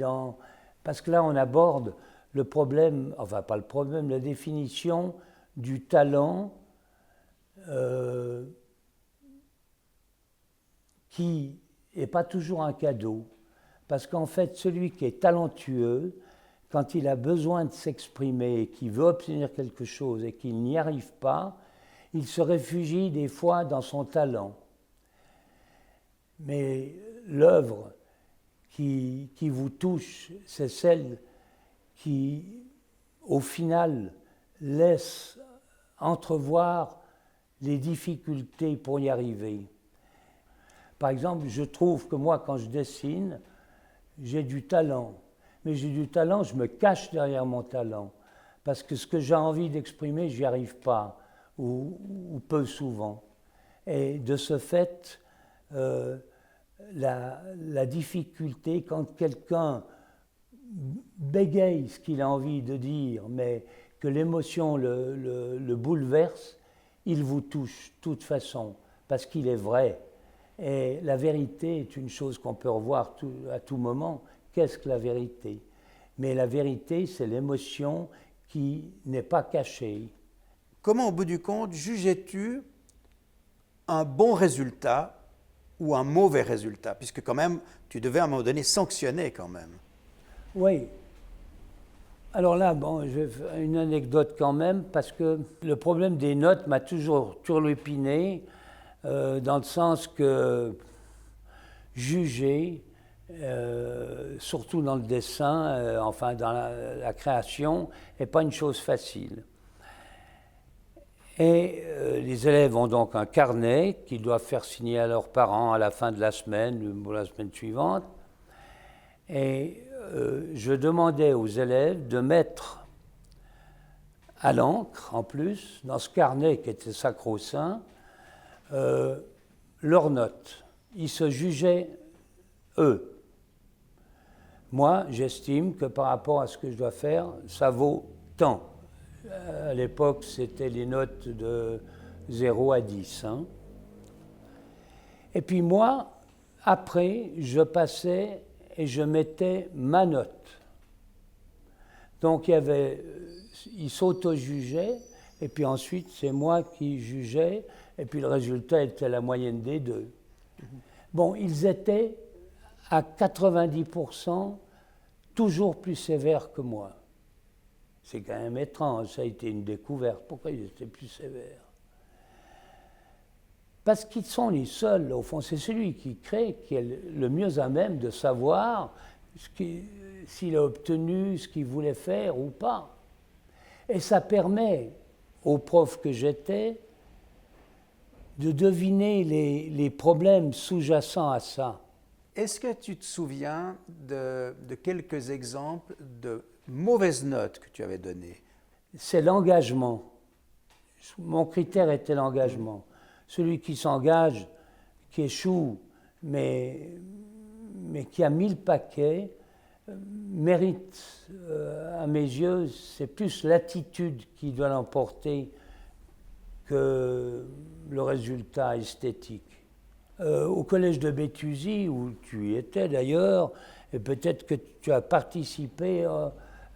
parce que là on aborde le problème, enfin pas le problème, la définition du talent qui n'est pas toujours un cadeau. Parce qu'en fait, celui qui est talentueux, quand il a besoin de s'exprimer et qu'il veut obtenir quelque chose et qu'il n'y arrive pas, il se réfugie des fois dans son talent. Mais l'œuvre qui vous touche, c'est celle qui, au final, laisse entrevoir les difficultés pour y arriver. Par exemple, je trouve que moi, quand je dessine, j'ai du talent. Mais j'ai du talent, je me cache derrière mon talent. Parce que ce que j'ai envie d'exprimer, je n'y arrive pas, ou peu souvent. Et de ce fait, la difficulté, quand quelqu'un bégaye ce qu'il a envie de dire, mais que l'émotion le bouleverse, il vous touche de toute façon, parce qu'il est vrai. Et la vérité est une chose qu'on peut revoir à tout moment. Qu'est-ce que la vérité? Mais la vérité, c'est l'émotion qui n'est pas cachée. Comment, au bout du compte, jugeais-tu un bon résultat ou un mauvais résultat? Puisque quand même, tu devais à un moment donné sanctionner quand même. Oui. Alors là, bon, je vais faire une anecdote quand même, parce que le problème des notes m'a toujours turlupiné, dans le sens que juger, surtout dans le dessin, enfin dans la création, n'est pas une chose facile. Et les élèves ont donc un carnet qu'ils doivent faire signer à leurs parents à la fin de la semaine ou la semaine suivante. Et je demandais aux élèves de mettre à l'encre, en plus, dans ce carnet qui était sacro-saint, leurs notes. Ils se jugeaient eux. Moi, j'estime que par rapport à ce que je dois faire, ça vaut tant. À l'époque, c'était les notes de 0 à 10. Hein. Et puis moi, après, je passais et je mettais ma note. Donc ils s'auto-jugeaient, et puis ensuite, c'est moi qui jugeais, et puis le résultat était la moyenne des deux. Bon, ils étaient à 90% toujours plus sévères que moi. C'est quand même étrange, ça a été une découverte. Pourquoi ils étaient plus sévères? Parce qu'ils sont les seuls, au fond, c'est celui qui crée qui est le mieux à même de savoir s'il a obtenu ce qu'il voulait faire ou pas. Et ça permet aux profs que j'étais de deviner les problèmes sous-jacents à ça. Est-ce que tu te souviens de quelques exemples de mauvaises notes que tu avais données? C'est l'engagement. Mon critère était l'engagement. Celui qui s'engage, qui échoue, mais qui a mis le paquet, mérite, à mes yeux, c'est plus l'attitude qui doit l'emporter que le résultat esthétique. Au collège de Béthusie, où tu y étais d'ailleurs, et peut-être que tu as participé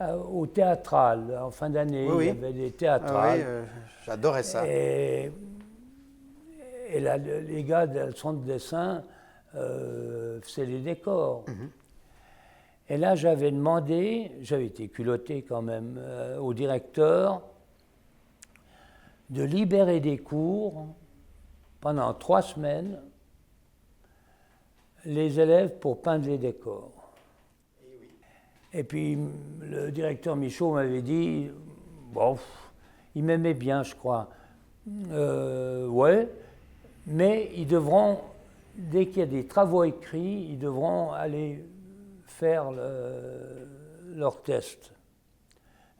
au théâtral. En fin d'année, Oui, il y avait des théâtrales. Oui, j'adorais ça. Et là, les gars de la leçon de dessin faisaient les décors. Et là, j'avais demandé, j'avais été culotté quand même, au directeur de libérer des cours pendant 3 semaines, les élèves pour peindre les décors. Et puis le directeur Michaud m'avait dit, bon, il m'aimait bien, je crois. Ouais, mais ils devront, dès qu'il y a des travaux écrits, ils devront aller faire leur test.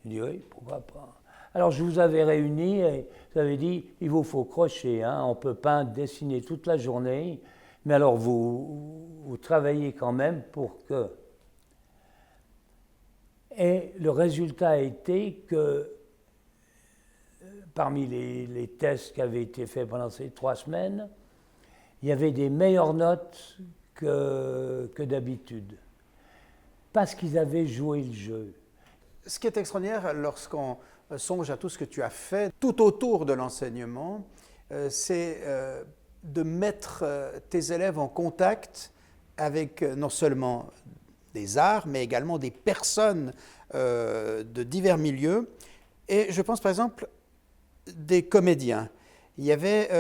Il dit oui, pourquoi pas. Alors je vous avais réunis et vous avez dit, il vous faut crocher, hein, on peut peindre, dessiner toute la journée, mais alors vous travaillez quand même pour que... Et le résultat a été que parmi les tests qui avaient été faits pendant ces 3 semaines, il y avait des meilleures notes que d'habitude, parce qu'ils avaient joué le jeu. Ce qui est extraordinaire lorsqu'on songe à tout ce que tu as fait tout autour de l'enseignement, c'est de mettre tes élèves en contact avec non seulement des arts, mais également des personnes de divers milieux. Et je pense par exemple des comédiens. Il y avait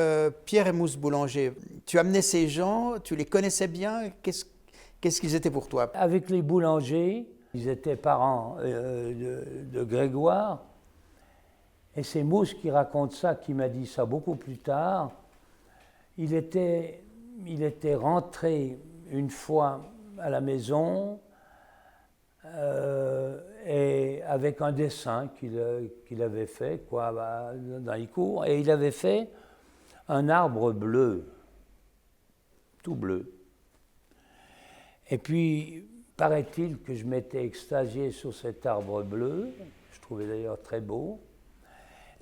Pierre et Mousse Boulanger. Tu amenais ces gens, tu les connaissais bien. Qu'est-ce qu'ils étaient pour toi? Avec les Boulangers, ils étaient parents de Grégoire. Et c'est Mousse qui raconte ça, qui m'a dit ça beaucoup plus tard. Il était rentré une fois à la maison et avec un dessin qu'il avait fait dans les cours. Et il avait fait un arbre bleu, tout bleu. Et puis, paraît-il que je m'étais extasié sur cet arbre bleu, je trouvais d'ailleurs très beau.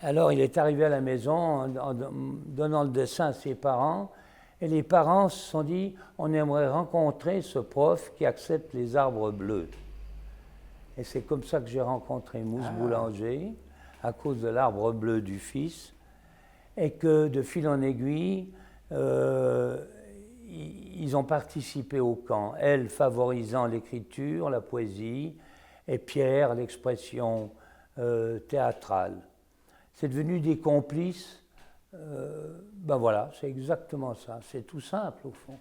Alors il est arrivé à la maison en donnant le dessin à ses parents, et les parents se sont dit, on aimerait rencontrer ce prof qui accepte les arbres bleus. Et c'est comme ça que j'ai rencontré Mousse Boulanger, à cause de l'arbre bleu du fils, et que de fil en aiguille, ils ont participé au camp, elle favorisant l'écriture, la poésie, et Pierre l'expression théâtrale. C'est devenu des complices, ben voilà, c'est exactement ça, c'est tout simple au fond.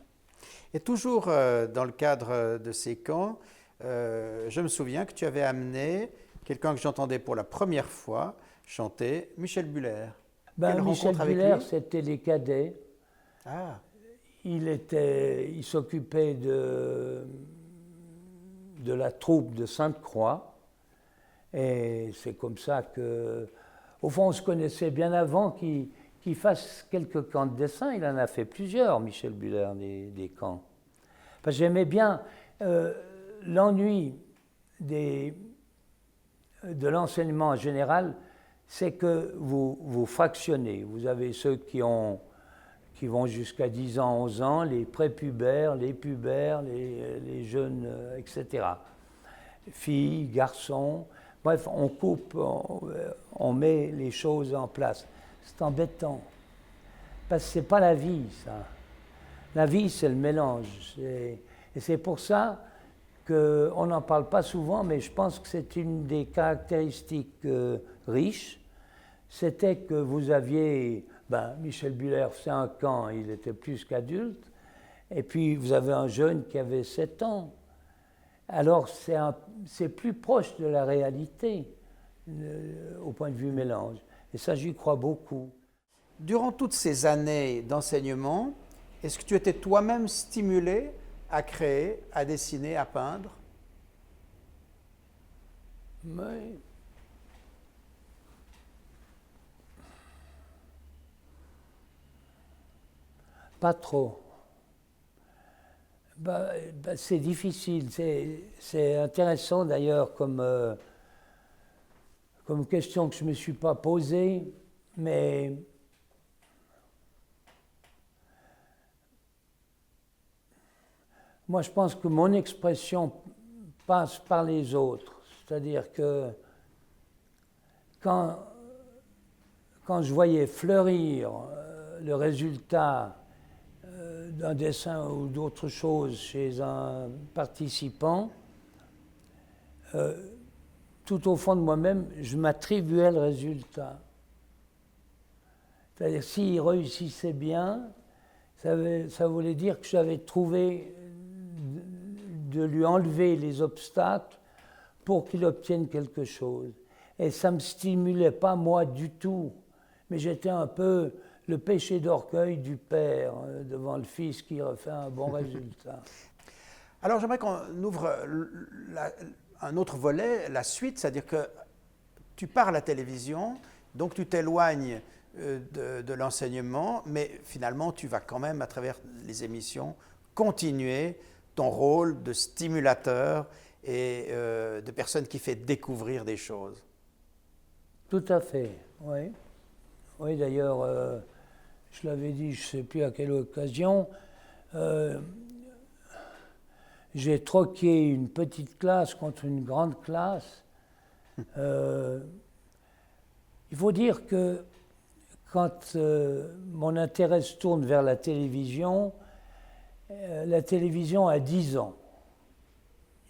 Et toujours dans le cadre de ces camps, je me souviens que tu avais amené quelqu'un que j'entendais pour la première fois chanter, Michel Buller. Ben, Michel Buller, c'était les cadets. Ah. Il s'occupait de la troupe de Sainte-Croix, et c'est comme ça que, au fond, on se connaissait bien avant qu'il fasse quelques camps de dessin. Il en a fait plusieurs, Michel Buller, des camps. Parce que j'aimais bien l'ennui de l'enseignement en général, c'est que vous fractionnez. Vous avez ceux qui vont jusqu'à 10 ans, 11 ans, les prépubères, les pubères, les jeunes, etc. Filles, garçons, bref, on coupe, on met les choses en place. C'est embêtant, parce que ce n'est pas la vie, ça. La vie, c'est le mélange. Et c'est pour ça qu'on n'en parle pas souvent, mais je pense que c'est une des caractéristiques riches. C'était que vous aviez... Michel Buller, c'est un camp, il était plus qu'adulte. Et puis, vous avez un jeune qui avait 7 ans. Alors, c'est plus proche de la réalité, au point de vue mélange. Et ça, j'y crois beaucoup. Durant toutes ces années d'enseignement, est-ce que tu étais toi-même stimulé à créer, à dessiner, à peindre? Oui. Pas trop. C'est difficile. C'est intéressant d'ailleurs comme question que je ne me suis pas posée, mais moi je pense que mon expression passe par les autres. C'est-à-dire que quand je voyais fleurir le résultat d'un dessin ou d'autre chose chez un participant, tout au fond de moi-même, je m'attribuais le résultat. C'est-à-dire, s'il réussissait bien, ça voulait dire que j'avais trouvé de lui enlever les obstacles pour qu'il obtienne quelque chose. Et ça ne me stimulait pas, moi, du tout. Mais j'étais un peu le péché d'orgueil du père devant le fils qui refait un bon résultat. Alors j'aimerais qu'on ouvre un autre volet, la suite, c'est-à-dire que tu pars à la télévision, donc tu t'éloignes de l'enseignement, mais finalement tu vas quand même, à travers les émissions, continuer ton rôle de stimulateur et de personne qui fait découvrir des choses. Tout à fait, oui. Oui, d'ailleurs, je l'avais dit, je ne sais plus à quelle occasion, j'ai troqué une petite classe contre une grande classe. Il faut dire que quand mon intérêt se tourne vers la télévision a 10 ans.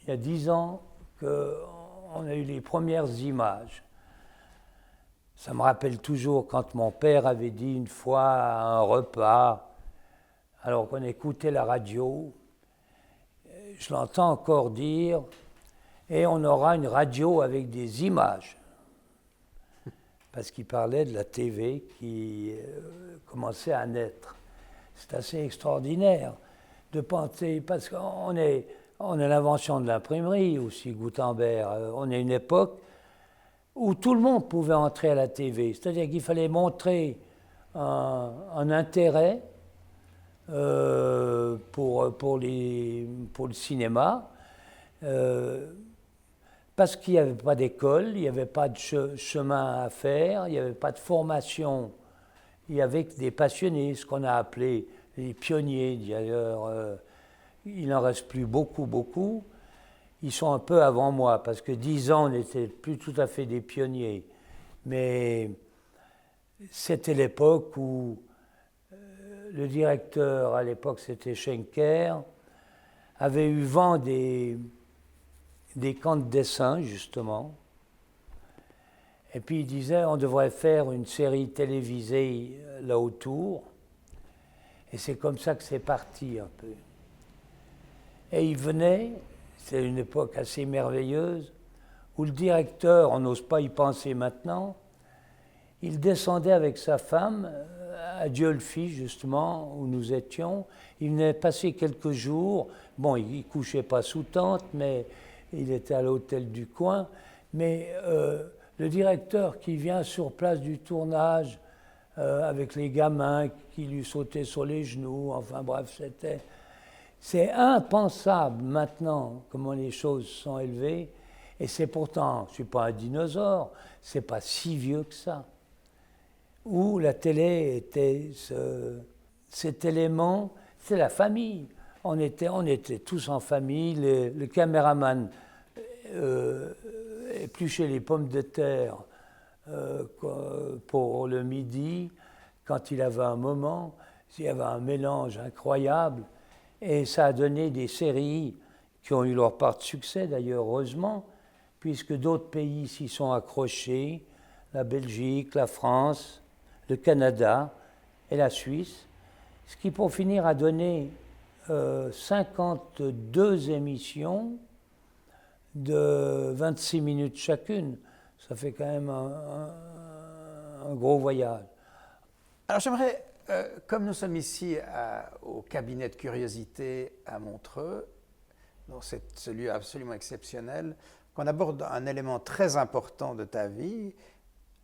Il y a 10 ans qu'on a eu les premières images. Ça me rappelle toujours quand mon père avait dit une fois à un repas, alors qu'on écoutait la radio, je l'entends encore dire, et on aura une radio avec des images. Parce qu'il parlait de la TV qui commençait à naître. C'est assez extraordinaire de penser, parce qu'on est l'invention de l'imprimerie aussi, Gutenberg. On est une époque où tout le monde pouvait entrer à la TV. C'est-à-dire qu'il fallait montrer un intérêt pour le cinéma, parce qu'il n'y avait pas d'école, il n'y avait pas de chemin à faire, il n'y avait pas de formation. Il y avait des passionnés, ce qu'on a appelé les pionniers. D'ailleurs, il n'en reste plus beaucoup. Ils sont un peu avant moi, parce que 10 ans, on n'était plus tout à fait des pionniers. Mais c'était l'époque où le directeur, à l'époque c'était Schenker, avait eu vent des camps de dessin, justement. Et puis il disait, on devrait faire une série télévisée là autour. Et c'est comme ça que c'est parti un peu. Et il venait, c'est une époque assez merveilleuse, où le directeur, on n'ose pas y penser maintenant, il descendait avec sa femme à Dieulefit, justement, où nous étions. Il venait passer quelques jours. Bon, il ne couchait pas sous tente, mais il était à l'hôtel du coin. Mais le directeur qui vient sur place du tournage, avec les gamins qui lui sautaient sur les genoux, enfin bref, c'est impensable maintenant comment les choses sont élevées. Et c'est pourtant, je ne suis pas un dinosaure, c'est pas si vieux que ça. Où la télé était cet élément, c'est la famille. On était tous en famille, le caméraman épluchait les pommes de terre pour le midi, quand il avait un moment, il y avait un mélange incroyable, et ça a donné des séries qui ont eu leur part de succès d'ailleurs, heureusement, puisque d'autres pays s'y sont accrochés, la Belgique, la France, le Canada et la Suisse, ce qui pour finir a donné 52 émissions de 26 minutes chacune. Ça fait quand même un gros voyage. Alors j'aimerais, comme nous sommes ici au cabinet de curiosité à Montreux, dans ce lieu absolument exceptionnel, qu'on aborde un élément très important de ta vie,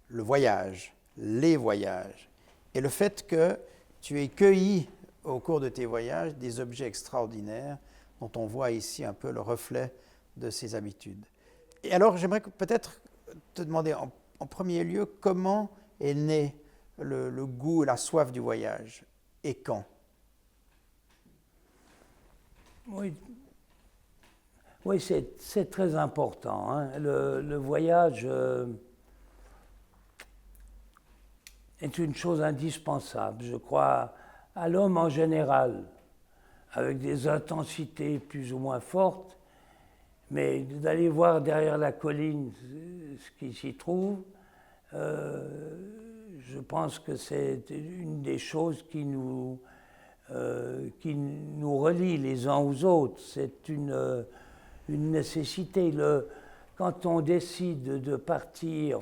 le voyage, les voyages, et le fait que tu aies cueilli au cours de tes voyages des objets extraordinaires dont on voit ici un peu le reflet de ses habitudes. Et alors j'aimerais peut-être te demander en premier lieu comment est né le goût et la soif du voyage et quand? Oui, c'est très important. Hein. Le voyage est une chose indispensable, je crois, à l'homme en général, avec des intensités plus ou moins fortes, Mais d'aller voir derrière la colline ce qui s'y trouve, je pense que c'est une des choses qui nous relie les uns aux autres. C'est une nécessité. Quand on décide de partir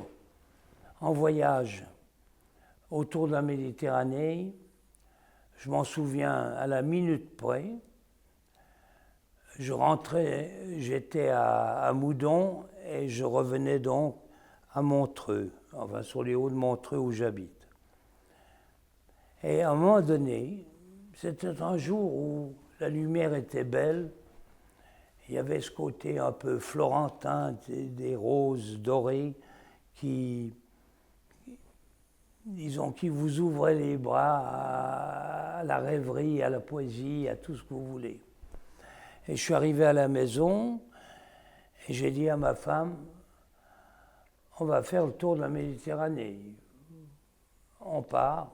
en voyage autour de la Méditerranée, je m'en souviens à la minute près. Je rentrais, j'étais à Moudon et je revenais donc à Montreux, enfin sur les hauts de Montreux où j'habite. Et à un moment donné, c'était un jour où la lumière était belle, il y avait ce côté un peu florentin, des roses dorées qui, disons, qui vous ouvraient les bras à la rêverie, à la poésie, à tout ce que vous voulez. Et je suis arrivé à la maison et j'ai dit à ma femme, on va faire le tour de la Méditerranée. On part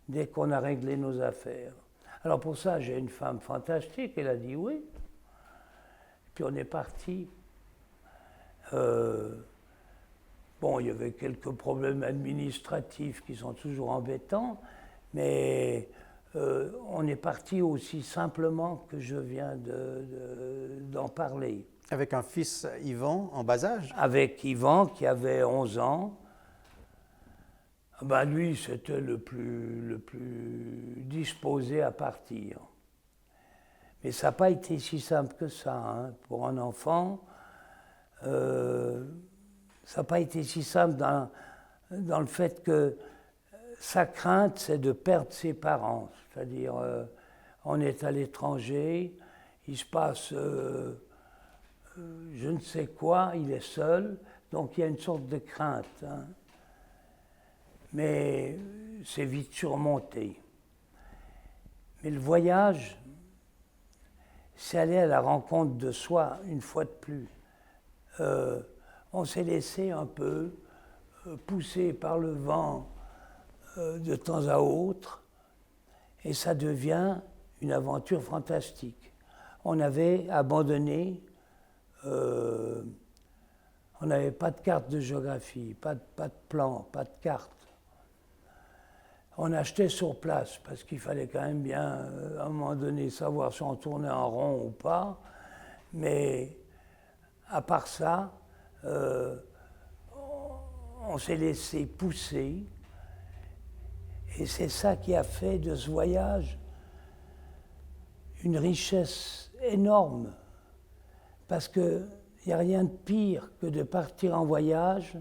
dès qu'on a réglé nos affaires. Alors pour ça, j'ai une femme fantastique, elle a dit oui. Puis on est parti. Bon, il y avait quelques problèmes administratifs qui sont toujours embêtants, mais on est parti aussi simplement que je viens d'en parler. Avec un fils Yvan en bas âge? Avec Yvan qui avait 11 ans. Ben lui, c'était le plus disposé à partir. Mais ça n'a pas été si simple que ça. Hein. Pour un enfant, ça n'a pas été si simple dans le fait que sa crainte, c'est de perdre ses parents. C'est-à-dire, on est à l'étranger, il se passe je ne sais quoi, il est seul, donc il y a une sorte de crainte. Hein. Mais c'est vite surmonté. Mais le voyage, c'est aller à la rencontre de soi une fois de plus. On s'est laissé un peu pousser par le vent de temps à autre et ça devient une aventure fantastique. On avait abandonné, on n'avait pas de carte de géographie, pas de plan, pas de carte. On achetait sur place parce qu'il fallait quand même bien, à un moment donné, savoir si on tournait en rond ou pas. Mais à part ça, on s'est laissé pousser. Et c'est ça qui a fait de ce voyage une richesse énorme. Parce qu'il n'y a rien de pire que de partir en voyage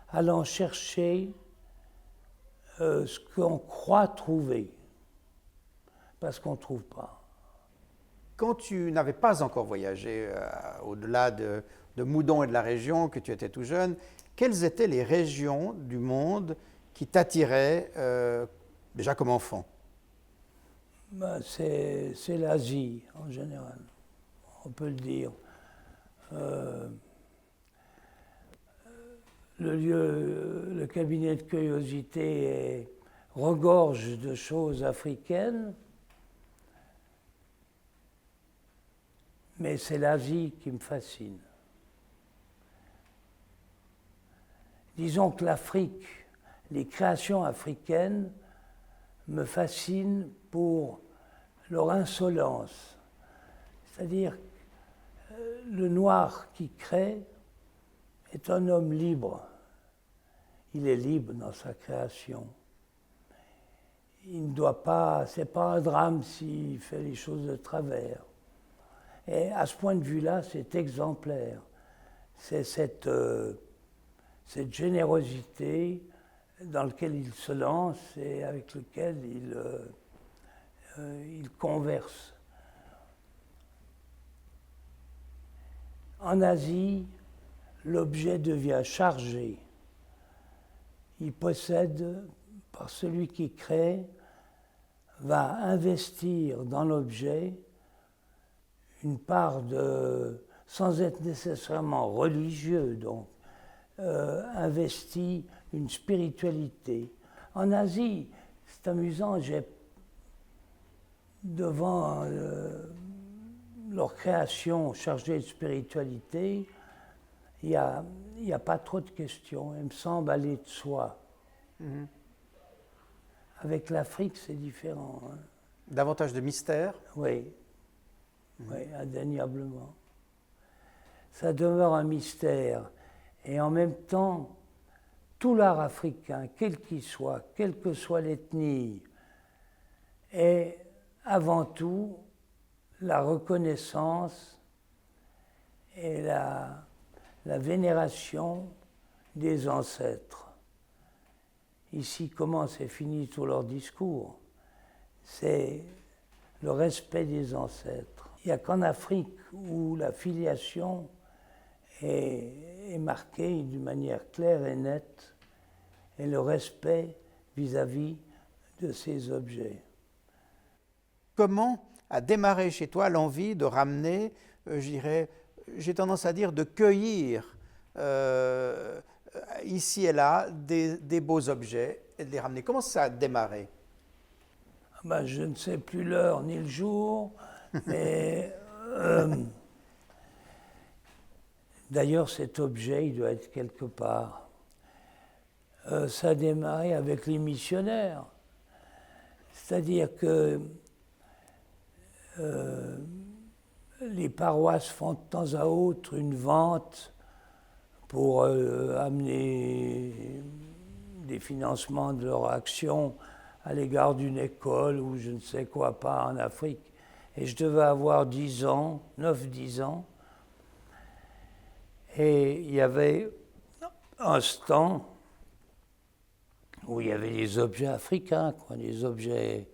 allant chercher ce qu'on croit trouver, parce qu'on ne trouve pas. Quand tu n'avais pas encore voyagé au-delà de Moudon et de la région, que tu étais tout jeune, quelles étaient les régions du monde qui t'attiraient déjà comme enfant? Ben, c'est l'Asie en général, on peut le dire. Le cabinet de curiosité regorge de choses africaines, mais c'est l'Asie qui me fascine. Disons que l'Afrique, les créations africaines me fascinent pour leur insolence. C'est-à-dire, le noir qui crée est un homme libre. Il est libre dans sa création. Il ne doit pas, c'est pas un drame s'il fait les choses de travers. Et à ce point de vue-là, c'est exemplaire. C'est cette générosité dans laquelle il se lance et avec laquelle il converse. En Asie, l'objet devient chargé. Il possède, par celui qui crée, va investir dans l'objet une part sans être nécessairement religieux, donc, investit une spiritualité. En Asie, c'est amusant, j'ai devant leur création chargée de spiritualité, il n'y a pas trop de questions. Il me semble aller de soi. Mhm. Avec l'Afrique, c'est différent. Hein. Davantage de mystère. Oui, oui, indéniablement. Ça demeure un mystère. Et en même temps, tout l'art africain, quel qu'il soit, quelle que soit l'ethnie, est avant tout la reconnaissance et la vénération des ancêtres. Ici commence et finit tout leur discours. C'est le respect des ancêtres. Il n'y a qu'en Afrique où la filiation est marquée d'une manière claire et nette, et le respect vis-à-vis de ces objets. Comment a démarré chez toi l'envie de ramener, je dirais, j'ai tendance à dire de cueillir ici et là des beaux objets et de les ramener? Comment ça a démarré? Ben, je ne sais plus l'heure ni le jour, mais d'ailleurs cet objet, il doit être quelque part. Ça a démarré avec les missionnaires. C'est-à-dire que les paroisses font de temps à autre une vente pour amener des financements de leur action à l'égard d'une école ou je ne sais quoi pas en Afrique. Et je devais avoir 10 ans, 9-10 ans. Et il y avait un stand où il y avait des objets africains, quoi, des objets,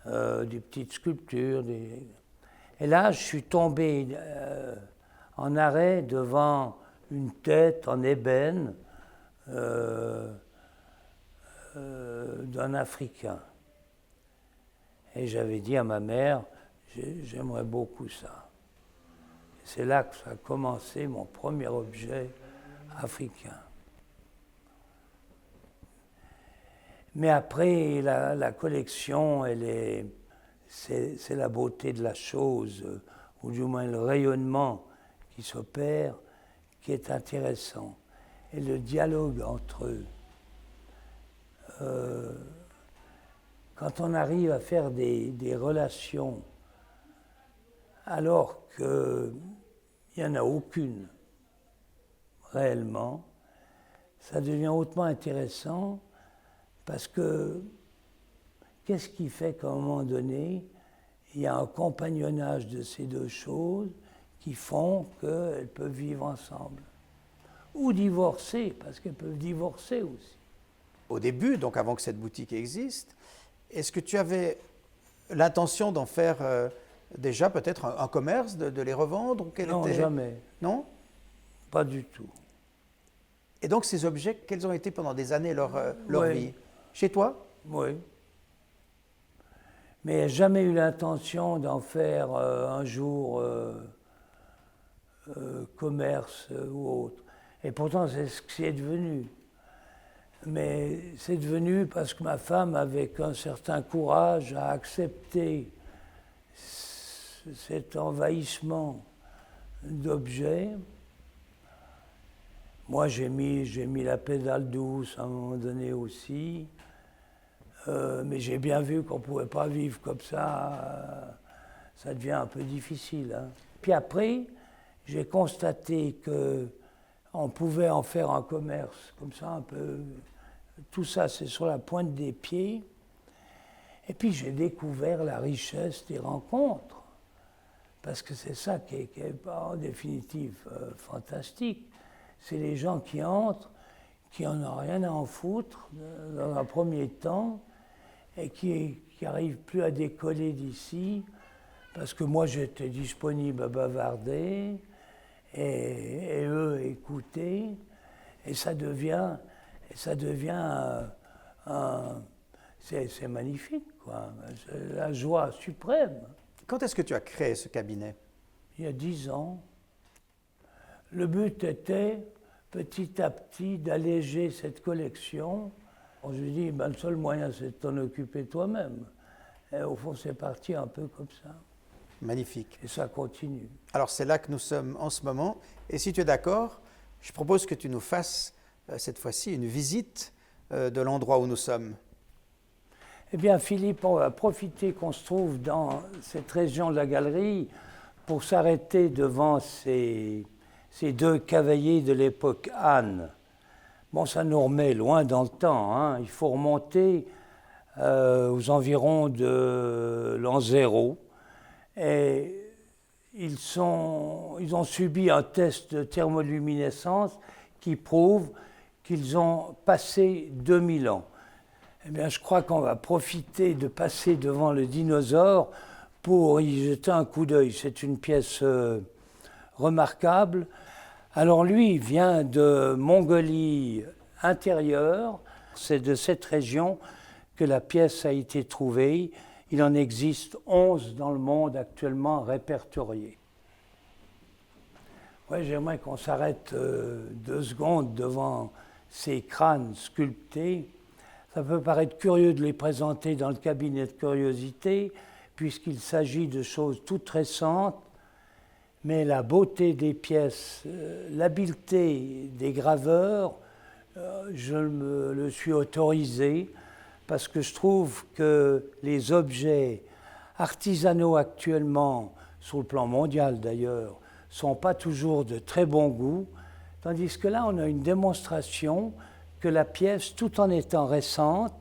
des petites sculptures. Et là, je suis tombé en arrêt devant une tête en ébène d'un Africain. Et j'avais dit à ma mère, j'aimerais beaucoup ça. C'est là que ça a commencé mon premier objet africain. Mais après, la collection, c'est la beauté de la chose, ou du moins le rayonnement qui s'opère, qui est intéressant. Et le dialogue entre eux. Quand on arrive à faire des relations alors qu'il n'y en a aucune réellement, ça devient hautement intéressant parce que qu'est-ce qui fait qu'à un moment donné, il y a un compagnonnage de ces deux choses qui font qu'elles peuvent vivre ensemble. Ou divorcer, parce qu'elles peuvent divorcer aussi. Au début, donc avant que cette boutique existe, est-ce que tu avais l'intention d'en faire déjà peut-être un commerce, de les revendre ou Non, jamais. Non? Pas du tout. Et donc ces objets, quels ont été pendant des années leur Oui. vie? Chez toi? Oui. Mais jamais eu l'intention d'en faire un jour commerce ou autre. Et pourtant, c'est ce que c'est devenu. Mais c'est devenu parce que ma femme, avec un certain courage, a accepté cet envahissement d'objets. Moi, j'ai mis la pédale douce à un moment donné aussi. Mais j'ai bien vu qu'on ne pouvait pas vivre comme ça. Ça devient un peu difficile. Hein. Puis après, j'ai constaté qu'on pouvait en faire un commerce, comme ça, un peu. Tout ça, c'est sur la pointe des pieds. Et puis, j'ai découvert la richesse des rencontres. Parce que c'est ça qui est en définitive fantastique. C'est les gens qui entrent, qui n'en ont rien à en foutre dans un premier temps, et qui n'arrivent plus à décoller d'ici, parce que moi j'étais disponible à bavarder, et eux écouter, et ça devient c'est magnifique, quoi. C'est la joie suprême. Quand est-ce que tu as créé ce cabinet? Il y a 10 ans. Le but était, petit à petit, d'alléger cette collection. Je lui dis, ben, le seul moyen, c'est de t'en occuper toi-même. Et au fond, c'est parti un peu comme ça. Magnifique. Et ça continue. Alors c'est là que nous sommes en ce moment. Et si tu es d'accord, je propose que tu nous fasses cette fois-ci une visite de l'endroit où nous sommes. Eh bien, Philippe, on va profiter qu'on se trouve dans cette région de la galerie pour s'arrêter devant ces deux cavaliers de l'époque Han. Bon, ça nous remet loin dans le temps, hein. Il faut remonter aux environs de l'an 0. Et ils ont subi un test de thermoluminescence qui prouve qu'ils ont passé 2000 ans. Eh bien, je crois qu'on va profiter de passer devant le dinosaure pour y jeter un coup d'œil. C'est une pièce remarquable. Alors lui, il vient de Mongolie intérieure. C'est de cette région que la pièce a été trouvée. Il en existe 11 dans le monde actuellement répertoriés. Ouais, j'aimerais qu'on s'arrête 2 secondes devant ces crânes sculptés. Ça peut paraître curieux de les présenter dans le cabinet de curiosité, puisqu'il s'agit de choses toutes récentes, mais la beauté des pièces, l'habileté des graveurs, je me le suis autorisé, parce que je trouve que les objets artisanaux actuellement, sur le plan mondial d'ailleurs, ne sont pas toujours de très bon goût, tandis que là, on a une démonstration que la pièce, tout en étant récente,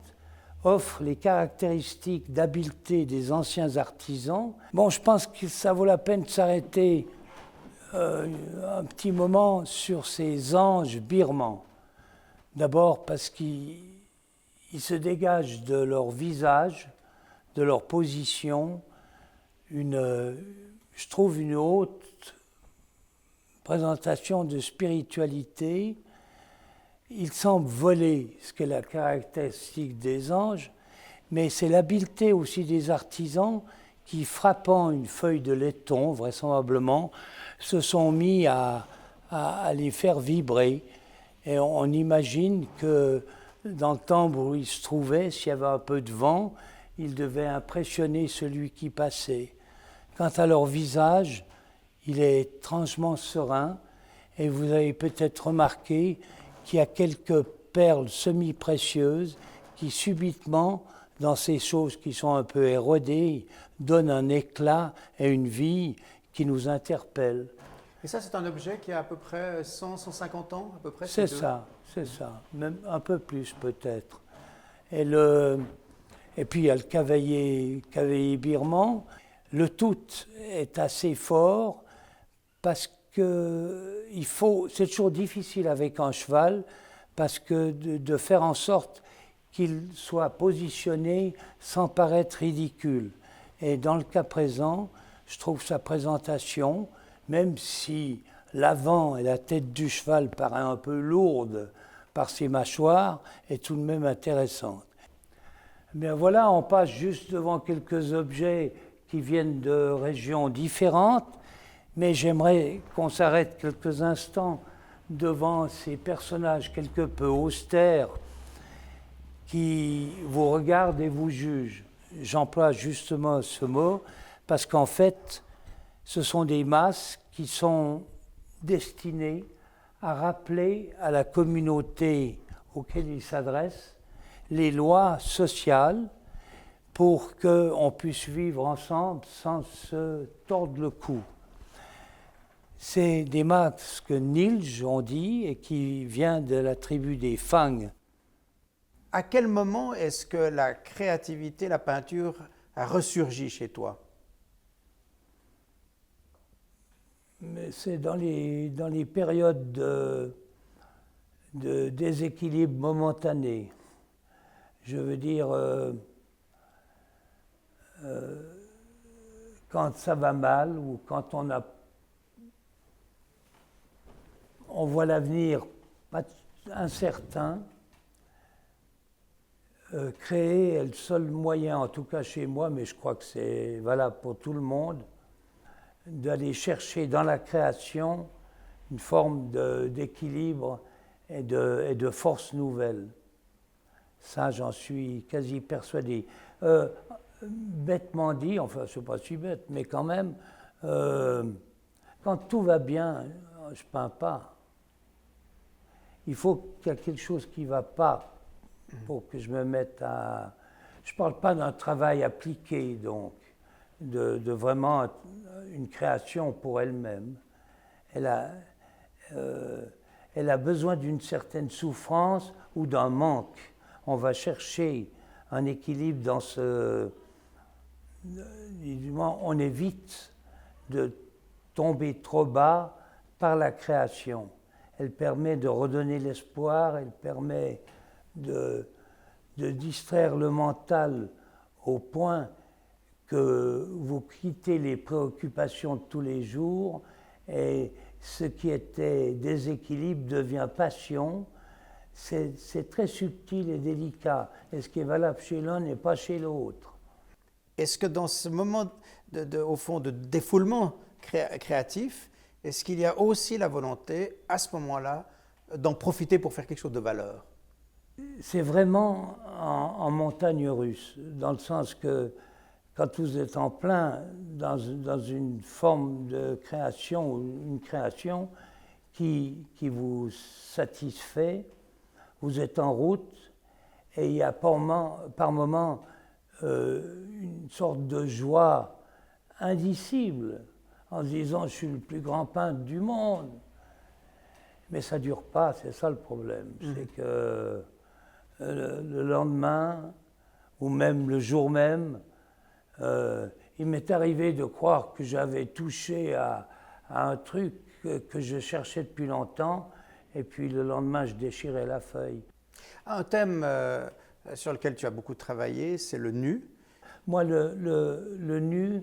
offre les caractéristiques d'habileté des anciens artisans. Bon, je pense que ça vaut la peine de s'arrêter un petit moment sur ces anges birmans. D'abord parce qu'ils se dégagent de leur visage, de leur position, je trouve une haute présentation de spiritualité. Ils semblent voler, ce qui est la caractéristique des anges, mais c'est l'habileté aussi des artisans qui, frappant une feuille de laiton, vraisemblablement, se sont mis à les faire vibrer. Et on imagine que dans le temple où ils se trouvaient, s'il y avait un peu de vent, ils devaient impressionner celui qui passait. Quant à leur visage, il est étrangement serein, et vous avez peut-être remarqué qu'il y a quelques perles semi-précieuses qui subitement, dans ces choses qui sont un peu érodées, donnent un éclat et une vie qui nous interpellent. Et ça, c'est un objet qui a à peu près 100-150 ans, à peu près. C'est ça, même un peu plus peut-être. Et puis il y a le cavalier birman. Le tout est assez fort parce que c'est toujours difficile avec un cheval, parce que de faire en sorte qu'il soit positionné sans paraître ridicule. Et dans le cas présent, je trouve sa présentation, même si l'avant et la tête du cheval paraît un peu lourde par ses mâchoires, est tout de même intéressante. Bien voilà, on passe juste devant quelques objets qui viennent de régions différentes, mais j'aimerais qu'on s'arrête quelques instants devant ces personnages quelque peu austères qui vous regardent et vous jugent. J'emploie justement ce mot parce qu'en fait, ce sont des masques qui sont destinés à rappeler à la communauté auquel ils s'adressent les lois sociales pour qu'on puisse vivre ensemble sans se tordre le cou. C'est des masques Nilj, on dit, et qui vient de la tribu des Fang. À quel moment est-ce que la créativité, la peinture a ressurgi chez toi? Mais c'est dans les périodes de déséquilibre momentané. Je veux dire, quand ça va mal ou quand on voit l'avenir incertain, créer est le seul moyen, en tout cas chez moi, mais je crois que c'est valable pour tout le monde, d'aller chercher dans la création une forme d'équilibre et de force nouvelle. Ça, j'en suis quasi persuadé. bêtement dit, enfin c'est pas si bête, mais quand même, quand tout va bien, je peins pas. Il faut qu'il y ait quelque chose qui ne va pas pour que je me mette à... Je ne parle pas d'un travail appliqué, donc, de vraiment une création pour elle-même. Elle a besoin d'une certaine souffrance ou d'un manque. On va chercher un équilibre dans ce... On évite de tomber trop bas par la création. Elle permet de redonner l'espoir, elle permet de distraire le mental au point que vous quittez les préoccupations de tous les jours et ce qui était déséquilibre devient passion. C'est très subtil et délicat. Et ce qui est valable chez l'un n'est pas chez l'autre. Est-ce que dans ce moment, au fond, de défoulement créatif, est-ce qu'il y a aussi la volonté, à ce moment-là, d'en profiter pour faire quelque chose de valeur? C'est vraiment en montagne russe, dans le sens que quand vous êtes en plein dans une forme de création ou une création qui vous satisfait, vous êtes en route et il y a par moments une sorte de joie indicible en se disant je suis le plus grand peintre du monde. Mais ça ne dure pas, c'est ça le problème. C'est que le lendemain, ou même le jour même, il m'est arrivé de croire que j'avais touché à un truc que je cherchais depuis longtemps, et puis le lendemain, je déchirais la feuille. Un thème sur lequel tu as beaucoup travaillé, c'est le nu. Moi, le nu,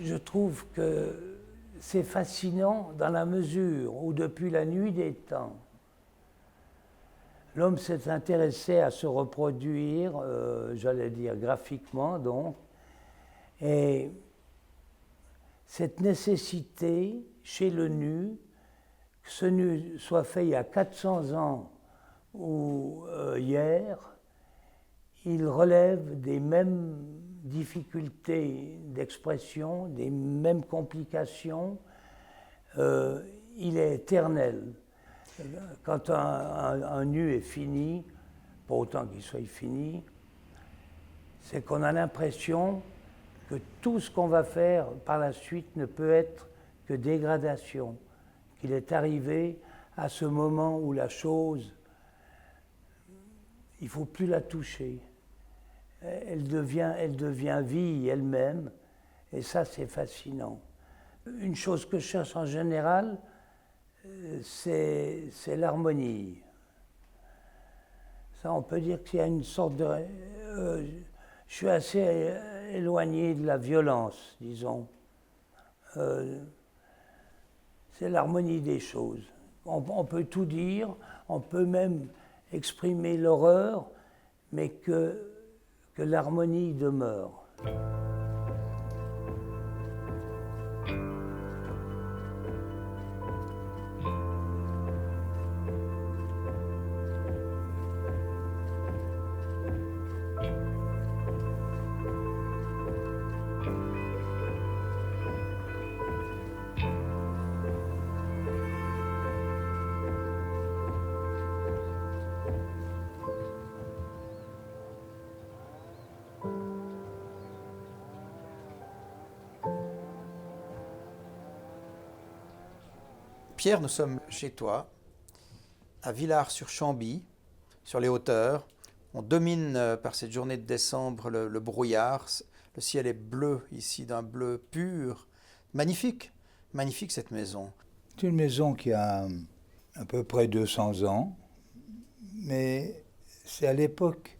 je trouve que c'est fascinant dans la mesure où depuis la nuit des temps, l'homme s'est intéressé à se reproduire, j'allais dire graphiquement donc, et cette nécessité chez le nu, que ce nu soit fait il y a 400 ans ou hier, il relève des mêmes difficultés d'expression, des mêmes complications, il est éternel. Quand un nu est fini, pas autant qu'il soit fini, c'est qu'on a l'impression que tout ce qu'on va faire par la suite ne peut être que dégradation, qu'il est arrivé à ce moment où la chose, il ne faut plus la toucher. Elle devient vie elle-même, et ça c'est fascinant. Une chose que je cherche en général, c'est l'harmonie. Ça, on peut dire qu'il y a une sorte de... je suis assez éloigné de la violence, disons. C'est l'harmonie des choses. On peut tout dire, on peut même exprimer l'horreur, mais que l'harmonie demeure. Pierre, nous sommes chez toi, à Villars-sur-Chambly, sur les hauteurs. On domine par cette journée de décembre le brouillard. Le ciel est bleu ici, d'un bleu pur. Magnifique, magnifique cette maison. C'est une maison qui a à peu près 200 ans, mais c'est à l'époque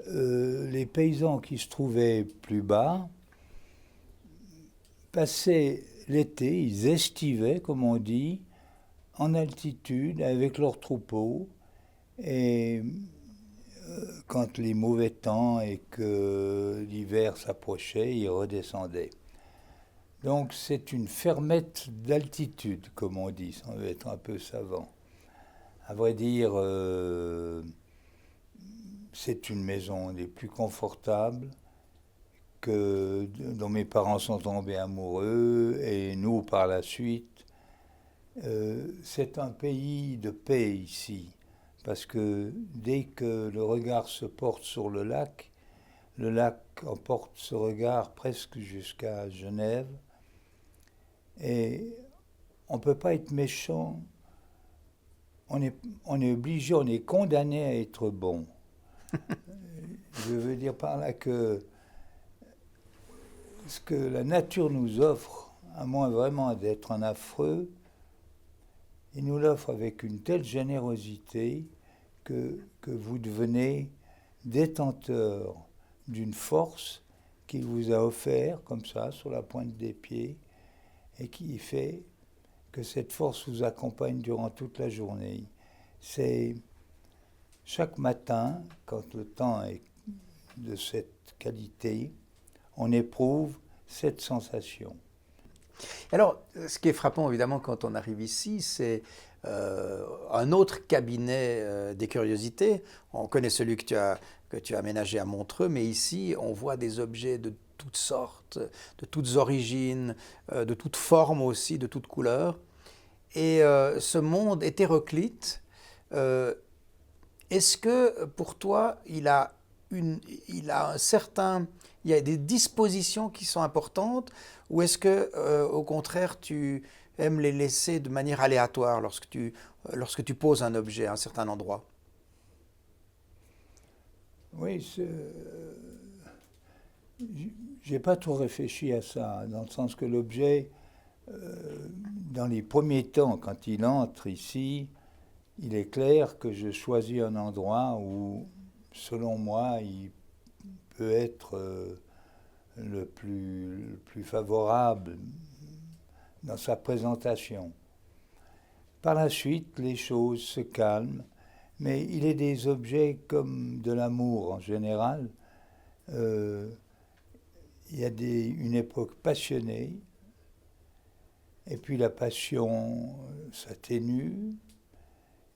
les paysans qui se trouvaient plus bas passaient l'été, ils estivaient, comme on dit, en altitude avec leurs troupeaux, et quand les mauvais temps et que l'hiver s'approchait, ils redescendaient. Donc c'est une fermette d'altitude, comme on dit, ça veut être un peu savant. À vrai dire, c'est une maison des plus confortables, dont mes parents sont tombés amoureux, et nous par la suite. C'est un pays de paix ici, parce que dès que le regard se porte sur le lac emporte ce regard presque jusqu'à Genève, et on ne peut pas être méchant, on est obligé, on est condamné à être bon. Je veux dire par là que ce que la nature nous offre, à moins vraiment d'être un affreux, il nous l'offre avec une telle générosité que vous devenez détenteur d'une force qu'il vous a offert comme ça, sur la pointe des pieds, et qui fait que cette force vous accompagne durant toute la journée. C'est chaque matin, quand le temps est de cette qualité, on éprouve cette sensation. Alors, ce qui est frappant, évidemment, quand on arrive ici, c'est un autre cabinet des curiosités. On connaît celui que tu as aménagé à Montreux, mais ici, on voit des objets de toutes sortes, de toutes origines, de toutes formes aussi, de toutes couleurs. Et ce monde hétéroclite, est-ce que pour toi, il y a des dispositions qui sont importantes, ou est-ce que, au contraire, tu aimes les laisser de manière aléatoire lorsque tu poses un objet à un certain endroit? Oui, j'ai pas trop réfléchi à ça, dans le sens que l'objet, dans les premiers temps, quand il entre ici, il est clair que je choisis un endroit où, selon moi, il peut être le plus favorable dans sa présentation. Par la suite, les choses se calment, mais il est des objets comme de l'amour en général. Il y a une époque passionnée, et puis la passion s'atténue,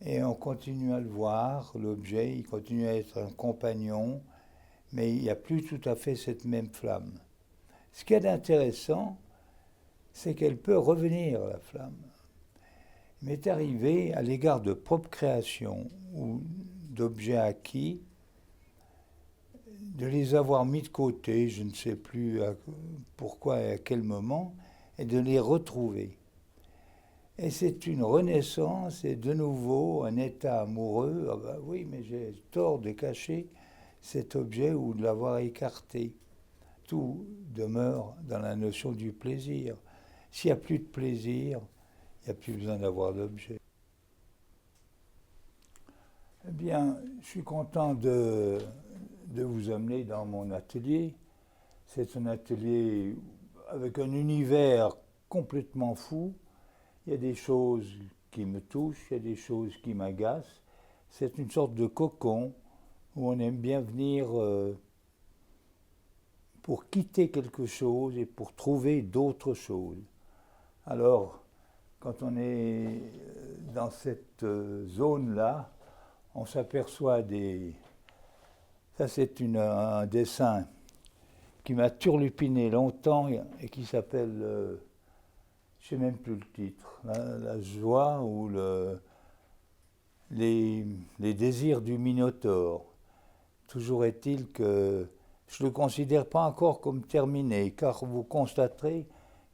et on continue à le voir, l'objet, il continue à être un compagnon, mais il n'y a plus tout à fait cette même flamme. Ce qui est intéressant, c'est qu'elle peut revenir, la flamme. Il m'est arrivé, à l'égard de propres créations ou d'objets acquis, de les avoir mis de côté, je ne sais plus pourquoi et à quel moment, et de les retrouver. Et c'est une renaissance et de nouveau un état amoureux. Ah ben oui, mais j'ai tort de cacher cet objet ou de l'avoir écarté. Tout demeure dans la notion du plaisir. S'il n'y a plus de plaisir, il n'y a plus besoin d'avoir d'objet. Eh bien, je suis content de vous amener dans mon atelier. C'est un atelier avec un univers complètement fou. Il y a des choses qui me touchent, il y a des choses qui m'agacent. C'est une sorte de cocon où on aime bien venir pour quitter quelque chose et pour trouver d'autres choses. Alors, quand on est dans cette zone-là, on s'aperçoit des... Ça, c'est un dessin qui m'a turlupiné longtemps et qui s'appelle... je ne sais même plus le titre, la joie ou les désirs du Minotaure. Toujours est-il que je ne le considère pas encore comme terminé, car vous constaterez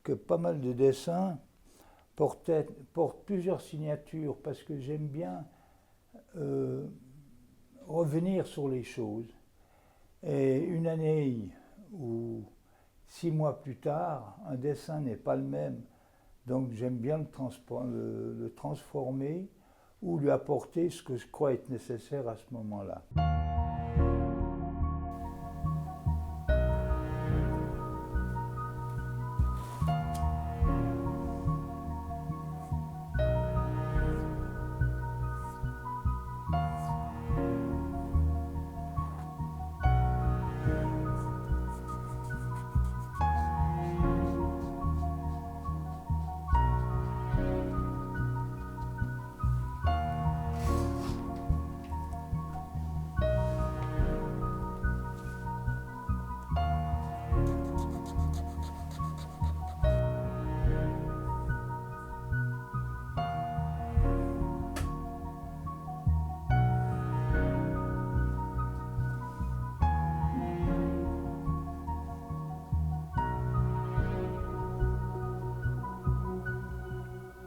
que pas mal de dessins portent plusieurs signatures, parce que j'aime bien revenir sur les choses. Et une année ou 6 mois plus tard, un dessin n'est pas le même. Donc j'aime bien le transformer ou lui apporter ce que je crois être nécessaire à ce moment-là.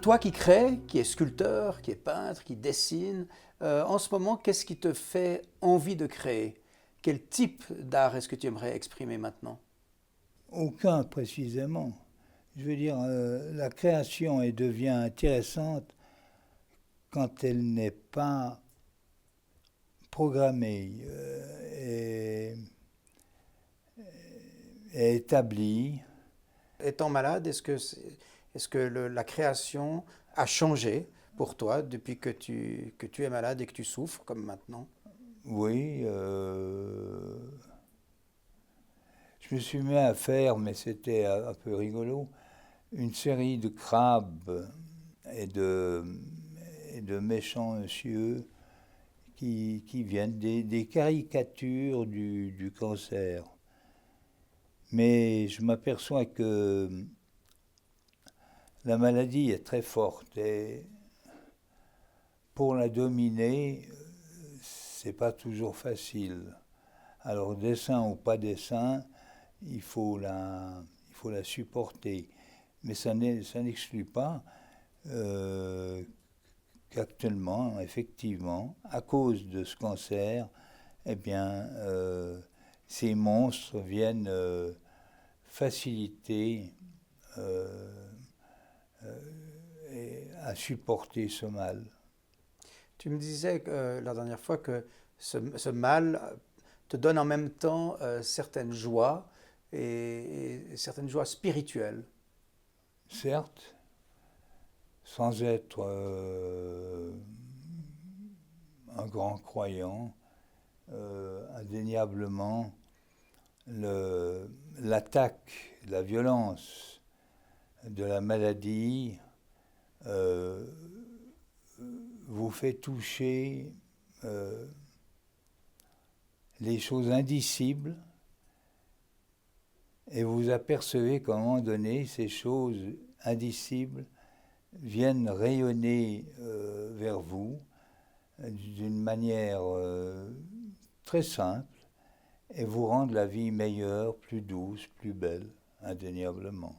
Toi qui crées, qui es sculpteur, qui es peintre, qui dessine, en ce moment, qu'est-ce qui te fait envie de créer? Quel type d'art est-ce que tu aimerais exprimer maintenant? Aucun précisément. Je veux dire, la création elle devient intéressante quand elle n'est pas programmée et établie. Étant malade, est-ce que la création a changé pour toi depuis que tu es malade et que tu souffres, comme maintenant? Oui, je me suis mis à faire, mais c'était un peu rigolo, une série de crabes et de, et de méchants monsieur qui viennent des caricatures du cancer. Mais je m'aperçois que la maladie est très forte et pour la dominer, c'est pas toujours facile. Alors dessin ou pas dessin, il faut la supporter. Mais ça n'exclut pas qu'actuellement, effectivement, à cause de ce cancer, eh bien, ces monstres viennent faciliter à supporter ce mal. Tu me disais la dernière fois que ce mal te donne en même temps certaines joies et certaines joies spirituelles. Certes, sans être un grand croyant, indéniablement, l'attaque, la violence de la maladie vous fait toucher les choses indicibles et vous apercevez qu'à un moment donné, ces choses indicibles viennent rayonner vers vous d'une manière très simple et vous rendre la vie meilleure, plus douce, plus belle, indéniablement.